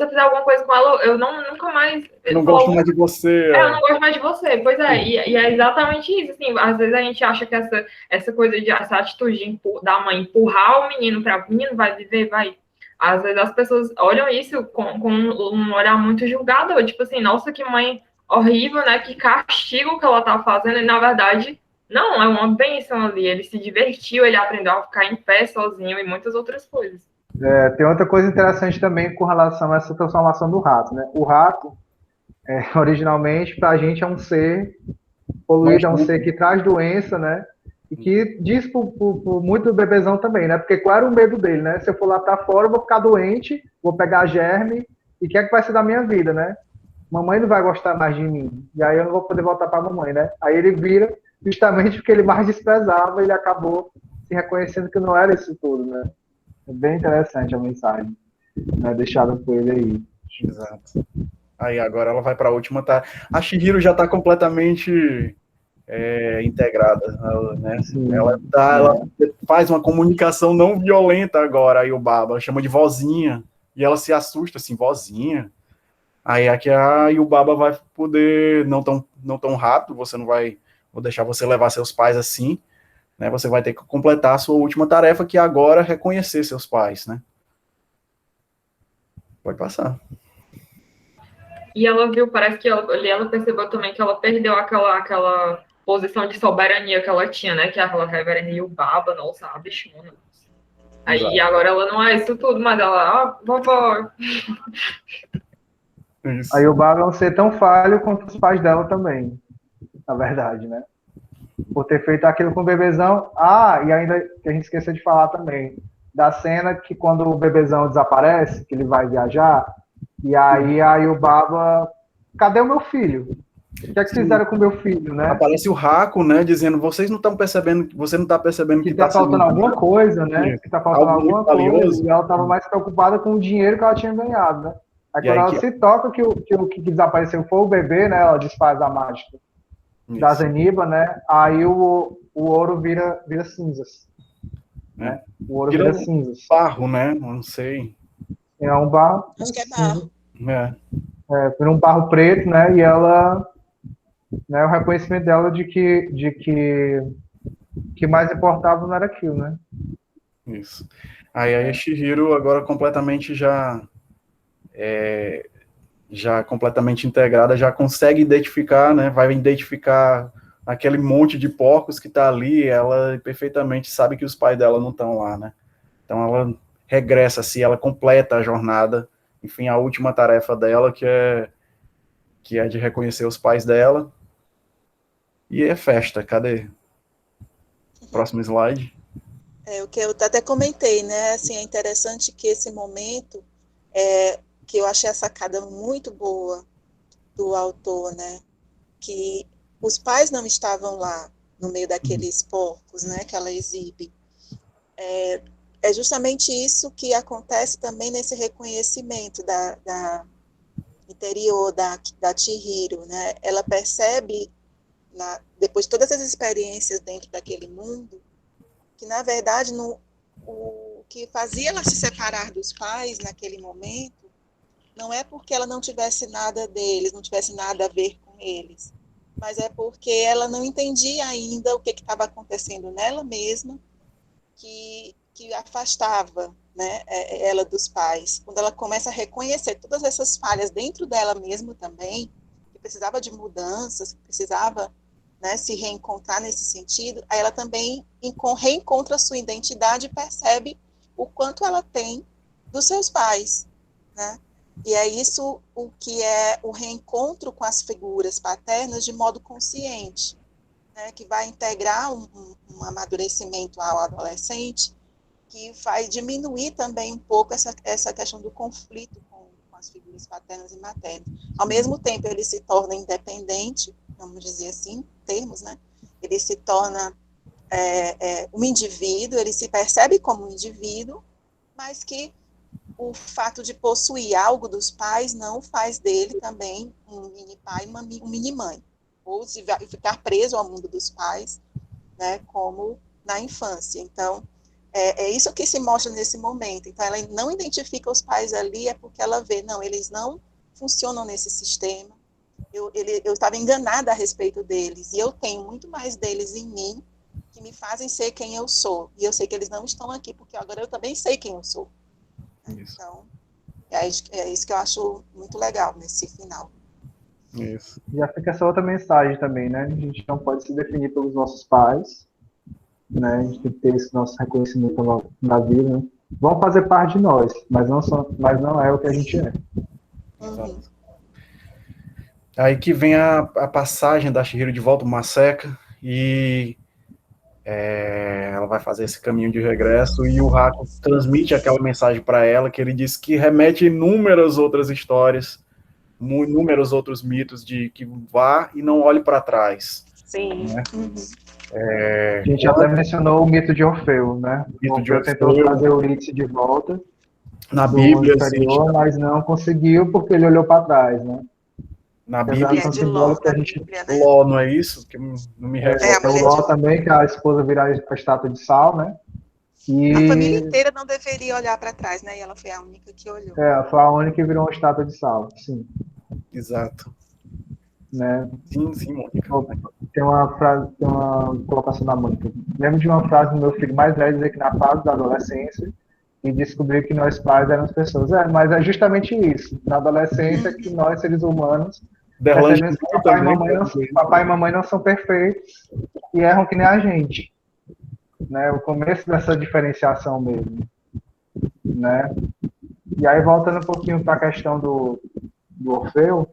fizer alguma coisa com ela, eu nunca mais... Não gosto mais de você. Eu não gosto mais de você. Pois é, e é exatamente isso. Assim, às vezes a gente acha que essa coisa essa atitude da mãe empurrar o menino para o menino vai viver, vai... Às vezes as pessoas olham isso com um olhar muito julgador, tipo assim, nossa, que mãe horrível, né? Que castigo que ela tá fazendo, e na verdade Não, é uma bênção ali. Ele se divertiu, ele aprendeu a ficar em pé sozinho e muitas outras coisas. Tem outra coisa interessante também com relação a essa transformação do rato, né? O rato, originalmente, para a gente é um ser poluído, é um ser que traz doença, né? E que diz por muito bebezão também, né? Porque qual era o medo dele, né? Se eu for lá para fora, eu vou ficar doente, vou pegar germe, e o que é que vai ser da minha vida, né? Mamãe não vai gostar mais de mim, e aí eu não vou poder voltar para a mamãe, né? Aí ele vira, justamente porque ele mais desprezava, ele acabou se reconhecendo que não era isso tudo, né? É bem interessante a mensagem, né, deixada por ele aí. Exato. Aí agora ela vai para a última, tá? A Chihiro já está completamente integrada, né? Sim, ela faz uma comunicação não violenta agora, aí o Baba, ela chama de vozinha, e ela se assusta assim, vozinha. Aí aqui a Yubaba vai poder, não tão rápido, você não vai, vou deixar você levar seus pais assim, né? Você vai ter que completar a sua última tarefa, que agora é reconhecer seus pais, né? Pode passar. E ela viu, parece que ela percebeu também que ela perdeu aquela posição de soberania que ela tinha, né? Que aquela reverenda Yubaba, nossa, a bichona. Aí agora ela não é isso tudo, mas ela, vovó. Isso. Aí o Baba é um ser tão falho quanto os pais dela também, na verdade, né? Por ter feito aquilo com o bebezão. E ainda que a gente esqueceu de falar também, da cena que quando o bebezão desaparece, que ele vai viajar, e aí a Yubaba, cadê o meu filho? O que é que fizeram com o meu filho, né? Aparece o Raco, né, dizendo, vocês não estão percebendo, você não está percebendo que tá faltando alguma coisa, né? Que tá faltando alguma coisa. E ela estava mais preocupada com o dinheiro que ela tinha ganhado, né? Aí quando ela se toca que o que desapareceu foi o bebê, né? Ela desfaz a mágica da Zeniba, né? Aí o ouro vira cinzas. Né? O ouro vira cinzas. Barro, né? Não sei. É um barro. Acho que é barro. Vira um barro preto, né? E ela, né? O reconhecimento dela de que mais importava não era aquilo, né? Isso. Aí a Chihiro agora completamente já completamente integrada, já consegue identificar, né? Vai identificar aquele monte de porcos que está ali, ela perfeitamente sabe que os pais dela não estão lá, né? Então ela regressa-se, ela completa a jornada, enfim, a última tarefa dela, que é de reconhecer os pais dela. E é festa. Cadê? Próximo slide. O que eu até comentei, né? Assim, é interessante que esse momento, que eu achei a sacada muito boa do autor, né? Que os pais não estavam lá no meio daqueles porcos, né? Que ela exibe. É justamente isso que acontece também nesse reconhecimento da interior da Chihiro, né? Ela percebe, depois de todas as experiências dentro daquele mundo, que, na verdade, o que fazia ela se separar dos pais naquele momento não é porque ela não tivesse nada deles, não tivesse nada a ver com eles, mas é porque ela não entendia ainda o que estava acontecendo nela mesma, que afastava, né, ela dos pais. Quando ela começa a reconhecer todas essas falhas dentro dela mesma também, que precisava de mudanças, que precisava, né, se reencontrar nesse sentido, aí ela também reencontra a sua identidade e percebe o quanto ela tem dos seus pais, né? E é isso o que é o reencontro com as figuras paternas de modo consciente, né, que vai integrar um amadurecimento ao adolescente, que vai diminuir também um pouco essa questão do conflito com as figuras paternas e maternas. Ao mesmo tempo, ele se torna independente, vamos dizer assim, termos, né? Ele se torna um indivíduo, ele se percebe como um indivíduo, mas que o fato de possuir algo dos pais não faz dele também um mini pai, um mini mãe, ou de ficar preso ao mundo dos pais, né, como na infância. Então, é isso que se mostra nesse momento. Então, ela não identifica os pais ali, é porque ela vê, não, eles não funcionam nesse sistema, eu estava enganada a respeito deles, e eu tenho muito mais deles em mim, que me fazem ser quem eu sou, e eu sei que eles não estão aqui, porque agora eu também sei quem eu sou. Isso. Então, é isso que eu acho muito legal nesse final. Isso. Já fica essa outra mensagem também, né? A gente não pode se definir pelos nossos pais, né? A gente tem que ter esse nosso reconhecimento na vida, né? Vão fazer parte de nós, mas não é o que a gente é. Uhum. Aí que vem a passagem da Chihiro de volta ao Maseka, e ela vai fazer esse caminho de regresso, e o Haku transmite aquela mensagem para ela, que ele diz que remete inúmeras outras histórias, inúmeros outros mitos de que vá e não olhe para trás. Sim. Né? Uhum. A gente até mencionou o mito de Orfeu, né? Mito de Orfeu tentou Orfeu. trazer Eurídice de volta Na do Bíblia, inferior, mas não conseguiu porque ele olhou para trás, né? na Apesar Bíblia, de É de simbólico, Ló, a na gente Bíblia, né? Ló, não é isso? Que não me recordo. É, a tem o mulher Ló de Ló. também, que a esposa virar a estátua de sal, né? A família E inteira não deveria olhar para trás, né? E ela foi a única que olhou. foi a única que virou uma estátua de sal, sim. Exato. Né? Sim, Mônica. Tem uma frase, tem uma colocação da Mônica. Lembro de uma frase do meu filho mais velho dizer que na fase da adolescência e descobrir que nós pais éramos pessoas. Mas é justamente isso. Na adolescência que nós, seres humanos, percebemos que papai e mamãe não são perfeitos e erram que nem a gente. Né? O começo dessa diferenciação mesmo. Né? E aí, voltando um pouquinho para a questão do Orfeu,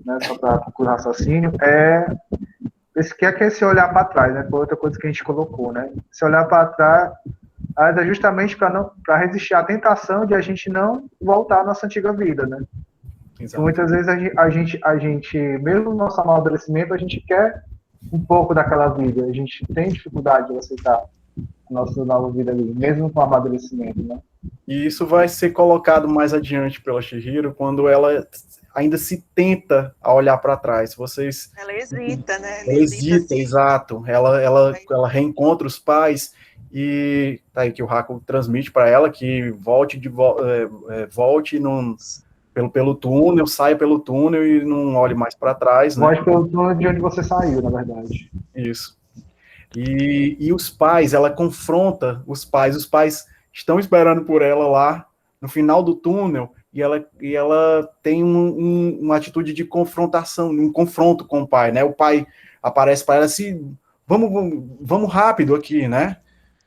né, só para concluir o raciocínio, esse olhar para trás, né? Foi outra coisa que a gente colocou, né? Se olhar para trás é justamente para resistir à tentação de a gente não voltar à nossa antiga vida, né? Muitas vezes a gente, mesmo no nosso amadurecimento, a gente quer um pouco daquela vida, a gente tem dificuldade de aceitar a nossa nova vida ali, mesmo com o amadurecimento, né? E isso vai ser colocado mais adiante pela Chihiro, quando ela ainda se tenta a olhar para trás. Ela hesita, né? Ela hesita, assim. Exato. Ela reencontra os pais e tá aí que o Haku transmite para ela que volte pelo túnel, saia pelo túnel e não olhe mais para trás. Volte pelo túnel de onde você saiu, na verdade. Isso. E os pais, ela confronta os pais estão esperando por ela lá no final do túnel, e ela tem uma atitude de confrontação, um confronto com o pai, né? O pai aparece para ela assim, vamos rápido aqui, né?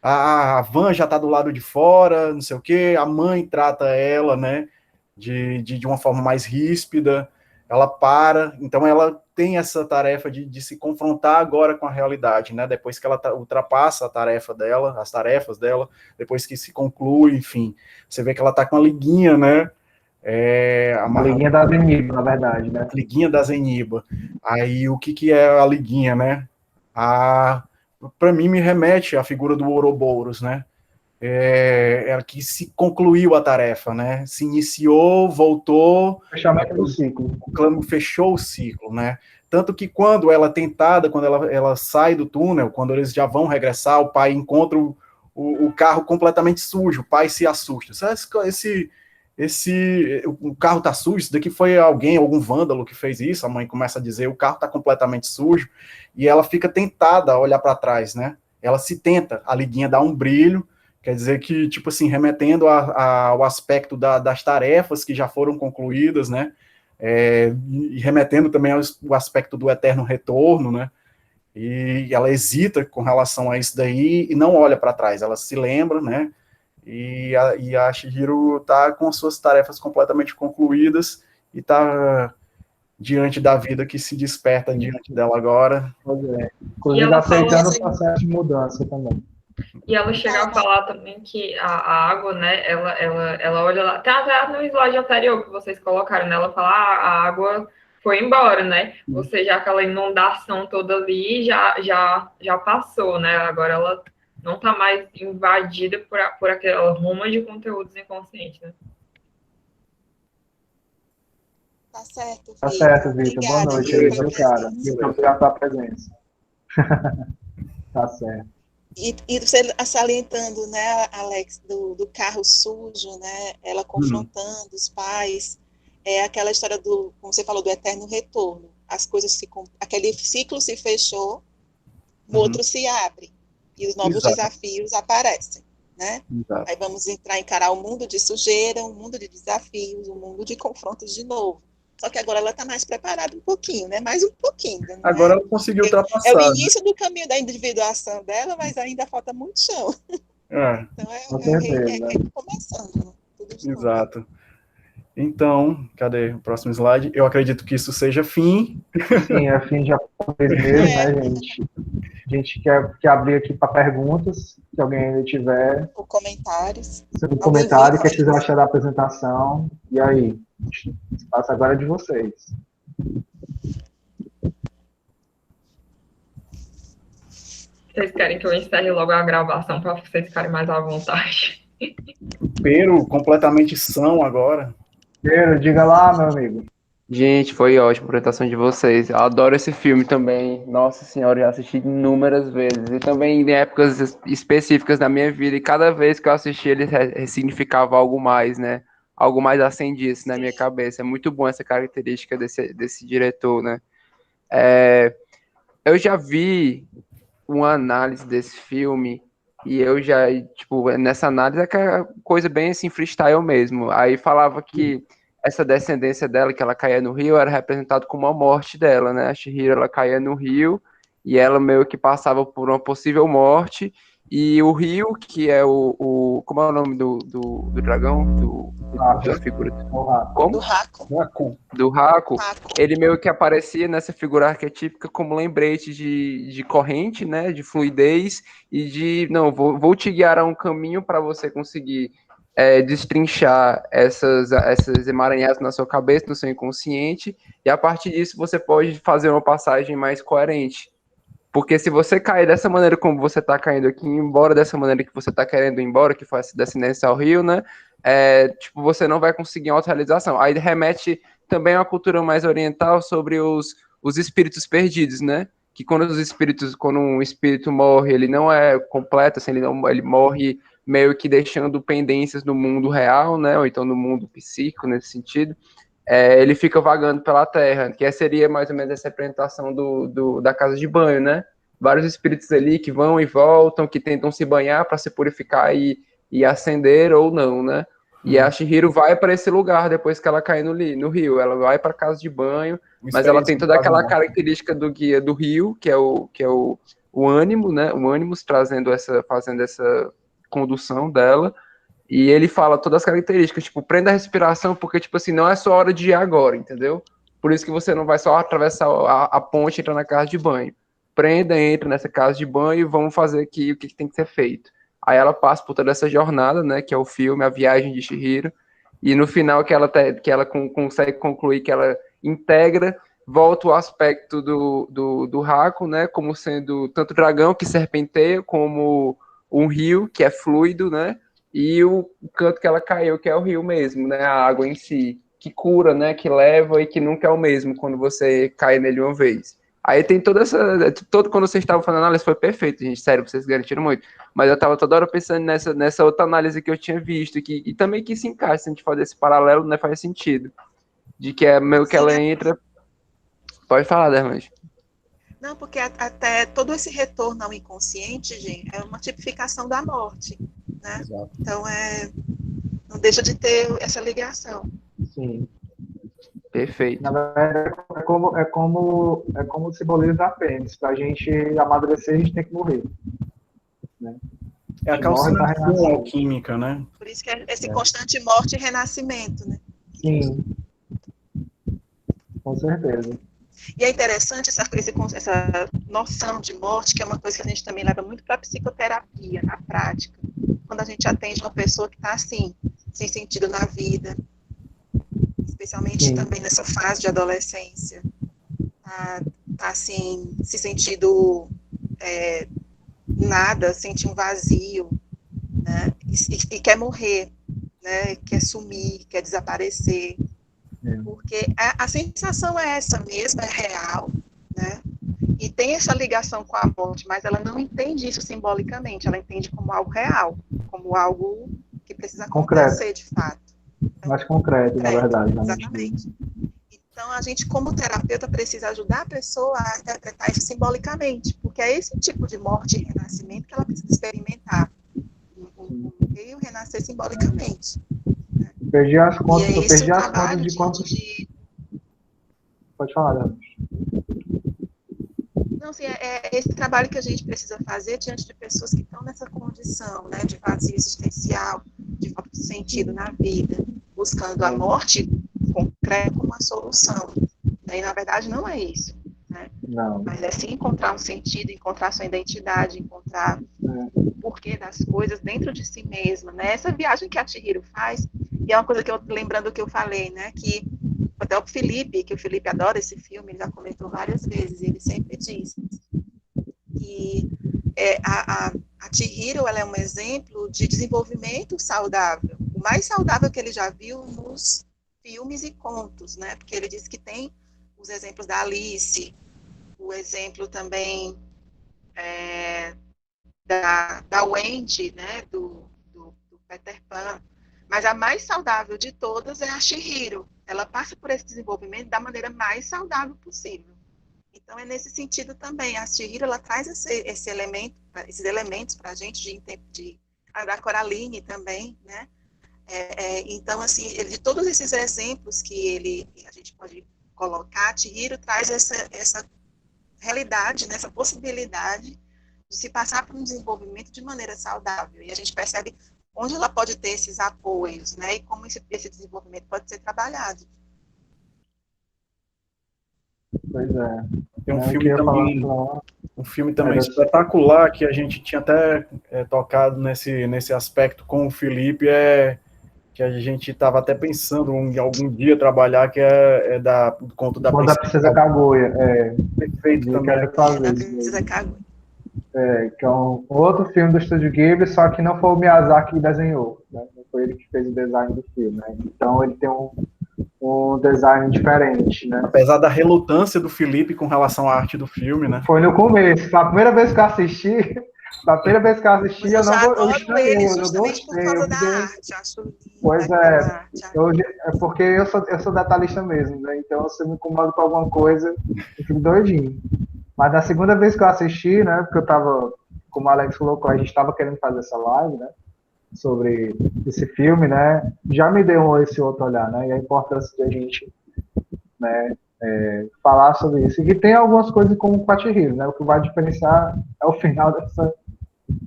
A van já está do lado de fora, não sei o quê, a mãe trata ela, né, de uma forma mais ríspida, ela para, então ela tem essa tarefa de se confrontar agora com a realidade, né, depois que ela ultrapassa as tarefas dela, depois que se conclui, enfim, você vê que ela está com a liguinha, né, a liguinha da Zeniba, na verdade, né? A liguinha da Zeniba. Aí, o que é a liguinha, né? Para mim, me remete à figura do Ouroboros, né? Que se concluiu a tarefa, né? Se iniciou, voltou. Fechamento do ciclo. O Clamo fechou o ciclo, né? Tanto que quando ela é tentada, quando ela sai do túnel, quando eles já vão regressar, o pai encontra o carro completamente sujo, o pai se assusta. O carro tá sujo, isso daqui foi algum vândalo que fez isso, a mãe começa a dizer, o carro tá completamente sujo, e ela fica tentada a olhar para trás, né? Ela se tenta, a liguinha dá um brilho, quer dizer que, tipo assim, remetendo ao aspecto das tarefas que já foram concluídas, né? E remetendo também ao aspecto do eterno retorno, né? E ela hesita com relação a isso daí e não olha para trás, ela se lembra, né? E a Chihiro está com suas tarefas completamente concluídas e está diante da vida que se desperta diante dela agora. Inclusive aceitando o processo de mudança também. E ela chega a falar também que a água, né, ela olha lá, até no slide anterior que vocês colocaram, né, ela fala, a água foi embora, né, ou seja, aquela inundação toda ali já passou, né, agora ela não está mais invadida por aquela ruma de conteúdos inconscientes, né. Tá certo, Vitor. Tá certo, Vitor. Boa noite aí, viu, cara? Muito obrigado pela presença. Tá certo. E você salientando, né, Alex, do carro sujo, né, ela confrontando os pais, aquela história como você falou, do eterno retorno. As coisas aquele ciclo se fechou, o outro se abre, e os novos desafios aparecem, né? Aí vamos encarar o mundo de sujeira, um mundo de desafios, um mundo de confrontos de novo. Só que agora ela está mais preparada um pouquinho, né? Mais um pouquinho. Né? Agora ela conseguiu ultrapassar. É o início do caminho da individuação dela, mas ainda falta muito chão. Então é começando, né? Tudo de novo. Exato. Então, cadê o próximo slide? Eu acredito que isso seja fim. Sim, é fim de apoio mesmo, né, gente? A gente quer abrir aqui para perguntas, se alguém ainda tiver. Ou comentários. Sobre comentário, o que vocês acharam da apresentação. E aí? O espaço agora é de vocês. Vocês querem que eu encerre logo a gravação para vocês ficarem mais à vontade? Pero completamente são agora. Pero, diga lá, meu amigo. Gente, foi ótima a apresentação de vocês. Eu adoro esse filme também. Nossa senhora, já assisti inúmeras vezes. E também em épocas específicas da minha vida. E cada vez que eu assisti, ele ressignificava algo mais, né? Algo mais acendia na minha cabeça. É muito bom essa característica desse diretor, né? Eu já vi uma análise desse filme e eu já, tipo, nessa análise é aquela coisa bem assim, freestyle mesmo. Aí falava que essa descendência dela, que ela caía no rio, era representado como a morte dela, né? A Chihiro, ela caía no rio e ela meio que passava por uma possível morte, e o rio, que é como é o nome do dragão? Da figura? Como? Do Haku. Ele meio que aparecia nessa figura arquetípica como lembrete de corrente, né? De fluidez e de, não, vou te guiar a um caminho para você conseguir destrinchar essas emaranhadas na sua cabeça, no seu inconsciente, e a partir disso você pode fazer uma passagem mais coerente. Porque se você cair dessa maneira como você está caindo aqui, embora dessa maneira que você está querendo ir embora, que foi essa descendência ao rio, né? Tipo, você não vai conseguir uma autorrealização. Aí remete também a uma cultura mais oriental sobre os espíritos perdidos, né? Que quando um espírito morre, ele não é completo, assim, ele morre meio que deixando pendências no mundo real, né? Ou então no mundo psíquico, nesse sentido. Ele fica vagando pela terra, que seria mais ou menos essa representação da casa de banho, né? Vários espíritos ali que vão e voltam, que tentam se banhar para se purificar e ascender ou não, né? E a Chihiro vai para esse lugar depois que ela cai no rio. Ela vai para a casa de banho, mas ela tem toda aquela característica do guia do rio, que é o ânimo, né? O ânimos fazendo essa condução dela. E ele fala todas as características, tipo, prenda a respiração, porque, tipo assim, não é só hora de ir agora, entendeu? Por isso que você não vai só atravessar a ponte e entrar na casa de banho. Prenda, entra nessa casa de banho e vamos fazer aqui o que tem que ser feito. Aí ela passa por toda essa jornada, né, que é o filme, a viagem de Chihiro, e no final que ela consegue concluir que ela integra, volta o aspecto do Haku, né, como sendo tanto dragão que serpenteia, como um rio que é fluido, né, e o canto que ela caiu, que é o rio mesmo, né, a água em si, que cura, né, que leva e que nunca é o mesmo quando você cai nele uma vez. Aí tem quando vocês estavam falando análise, foi perfeito, gente, sério, vocês garantiram muito, mas eu estava toda hora pensando nessa outra análise que eu tinha visto, e também que se encaixa, se a gente fazer esse paralelo, né, faz sentido, de que é meio que ela entra... Pode falar, Derlange. Não, porque até todo esse retorno ao inconsciente, gente, é uma tipificação da morte, né? Exato. Então, não deixa de ter essa ligação. Sim. Perfeito. Na verdade, é como o simbolismo da fênix. Para a gente amadurecer, a gente tem que morrer. Né? É a calcinação alquímica, né? Por isso que é esse constante morte e renascimento, né? Sim. Com certeza. E é interessante essa noção de morte, que é uma coisa que a gente também leva muito para a psicoterapia, na prática. Quando a gente atende uma pessoa que está assim, sem sentido na vida, especialmente Sim. também nessa fase de adolescência, tá assim, se sentindo nada, sente um vazio, né? E quer morrer, né? Quer sumir, quer desaparecer. Porque a sensação é essa mesmo, é real, né? E tem essa ligação com a morte, mas ela não entende isso simbolicamente, ela entende como algo real, como algo que precisa acontecer de fato. Mais concreto, na verdade. Exatamente. Então, a gente, como terapeuta, precisa ajudar a pessoa a interpretar isso simbolicamente, porque é esse tipo de morte e renascimento que ela precisa experimentar. E o renascer simbolicamente. Perdi as contas de Pode falar, Dani. Não, assim, é esse trabalho que a gente precisa fazer diante de pessoas que estão nessa condição, né, de vazio existencial, de falta de sentido na vida, buscando a morte concreta como uma solução. E, na verdade, não é isso. Né? Não. Mas é sim encontrar um sentido, encontrar sua identidade, encontrar o porquê das coisas dentro de si mesma. Né? Essa viagem que a Chihiro faz, e é uma coisa que eu, lembrando o que eu falei, né, que até o Felipe adora esse filme, ele já comentou várias vezes, e ele sempre diz que a Chihiro, ela é um exemplo de desenvolvimento saudável, o mais saudável que ele já viu nos filmes e contos, né? Porque ele diz que tem os exemplos da Alice, o exemplo também da Wendy, né? do Peter Pan, mas a mais saudável de todas é a Chihiro. Ela passa por esse desenvolvimento da maneira mais saudável possível. Então, é nesse sentido também. A Chihiro, ela traz esses elementos para a gente, da Coraline também, né? Então, assim, de todos esses exemplos que a gente pode colocar, a Chihiro traz essa realidade, né? Essa possibilidade de se passar por um desenvolvimento de maneira saudável. E a gente percebe onde ela pode ter esses apoios, né? E como esse desenvolvimento pode ser trabalhado. Pois é. Tem um filme também espetacular que a gente tinha até tocado nesse aspecto com o Felipe, que a gente estava até pensando em algum dia trabalhar, que do conto da Princesa Kaguya. Perfeito também. Princesa Kaguya. Que é um outro filme do Estúdio Ghibli, só que não foi o Miyazaki que desenhou, né? Não foi ele que fez o design do filme, né? Então ele tem um design diferente, né? Apesar da relutância do Felipe com relação à arte do filme, né? Foi no começo. A primeira vez que eu assisti, eu não estranhei, eu não gostei. Por causa da arte, acho lindo. Pois é, porque eu sou detalhista mesmo, né? Então se eu me incomodo com alguma coisa, eu fico doidinho. Mas na segunda vez que eu assisti, né, porque eu tava, como o Alex colocou, a gente estava querendo fazer essa live, né, sobre esse filme, né, já me deu esse outro olhar, né, e a importância de a gente, né, falar sobre isso. E tem algumas coisas como o Chihiro, né, o que vai diferenciar é o final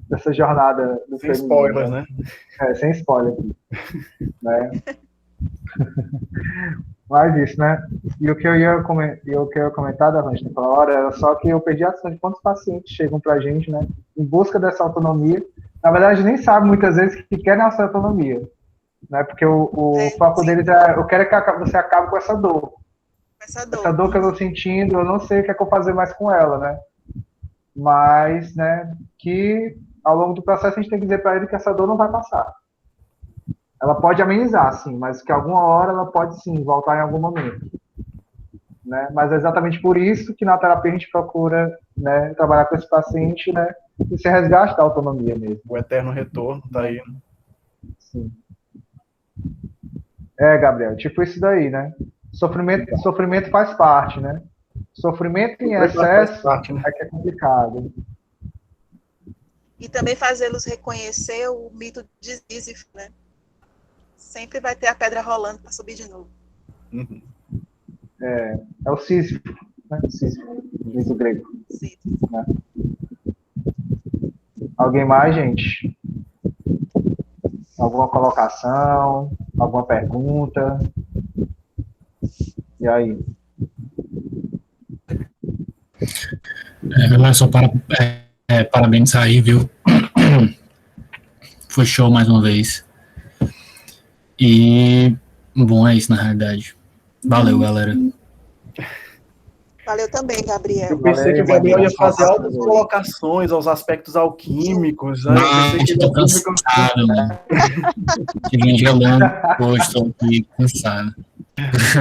dessa jornada do sem spoiler, né? Sem spoiler, né. Mas isso, né? E o que eu ia comentar da gente naquela hora era só que eu perdi a noção de quantos pacientes chegam pra gente, né? Em busca dessa autonomia. Na verdade, nem sabe muitas vezes que querem essa autonomia, né? Porque o foco deles eu quero que você acabe com essa dor. Essa dor que eu tô sentindo, eu não sei o que é que eu vou fazer mais com ela, né? Mas, né? Que ao longo do processo a gente tem que dizer pra ele que essa dor não vai passar. Ela pode amenizar, sim, mas que alguma hora ela pode, sim, voltar em algum momento. Né? Mas é exatamente por isso que na terapia a gente procura, né, trabalhar com esse paciente, né, e se resgate da autonomia mesmo. O eterno retorno tá aí. Sim. Gabriel, tipo isso daí, né? Sofrimento faz parte, né? Sofrimento em excesso parte, né? É que é complicado. E também fazê-los reconhecer o mito de Sísifo, né? Sempre vai ter a pedra rolando para subir de novo. Uhum. É o Sísifo, né? Sísifo, diz o grego. Né? Alguém mais, gente? Alguma colocação? Alguma pergunta? E aí? Só parabéns aí, viu? Foi show mais uma vez. E, bom, é isso na realidade. Valeu, galera. Valeu também, Gabriel. Eu pensei que o Gabriel ia fazer algumas colocações aos aspectos alquímicos. Né? Não, estou cansado, mano. Tive um dia longo, hoje estou aqui cansado.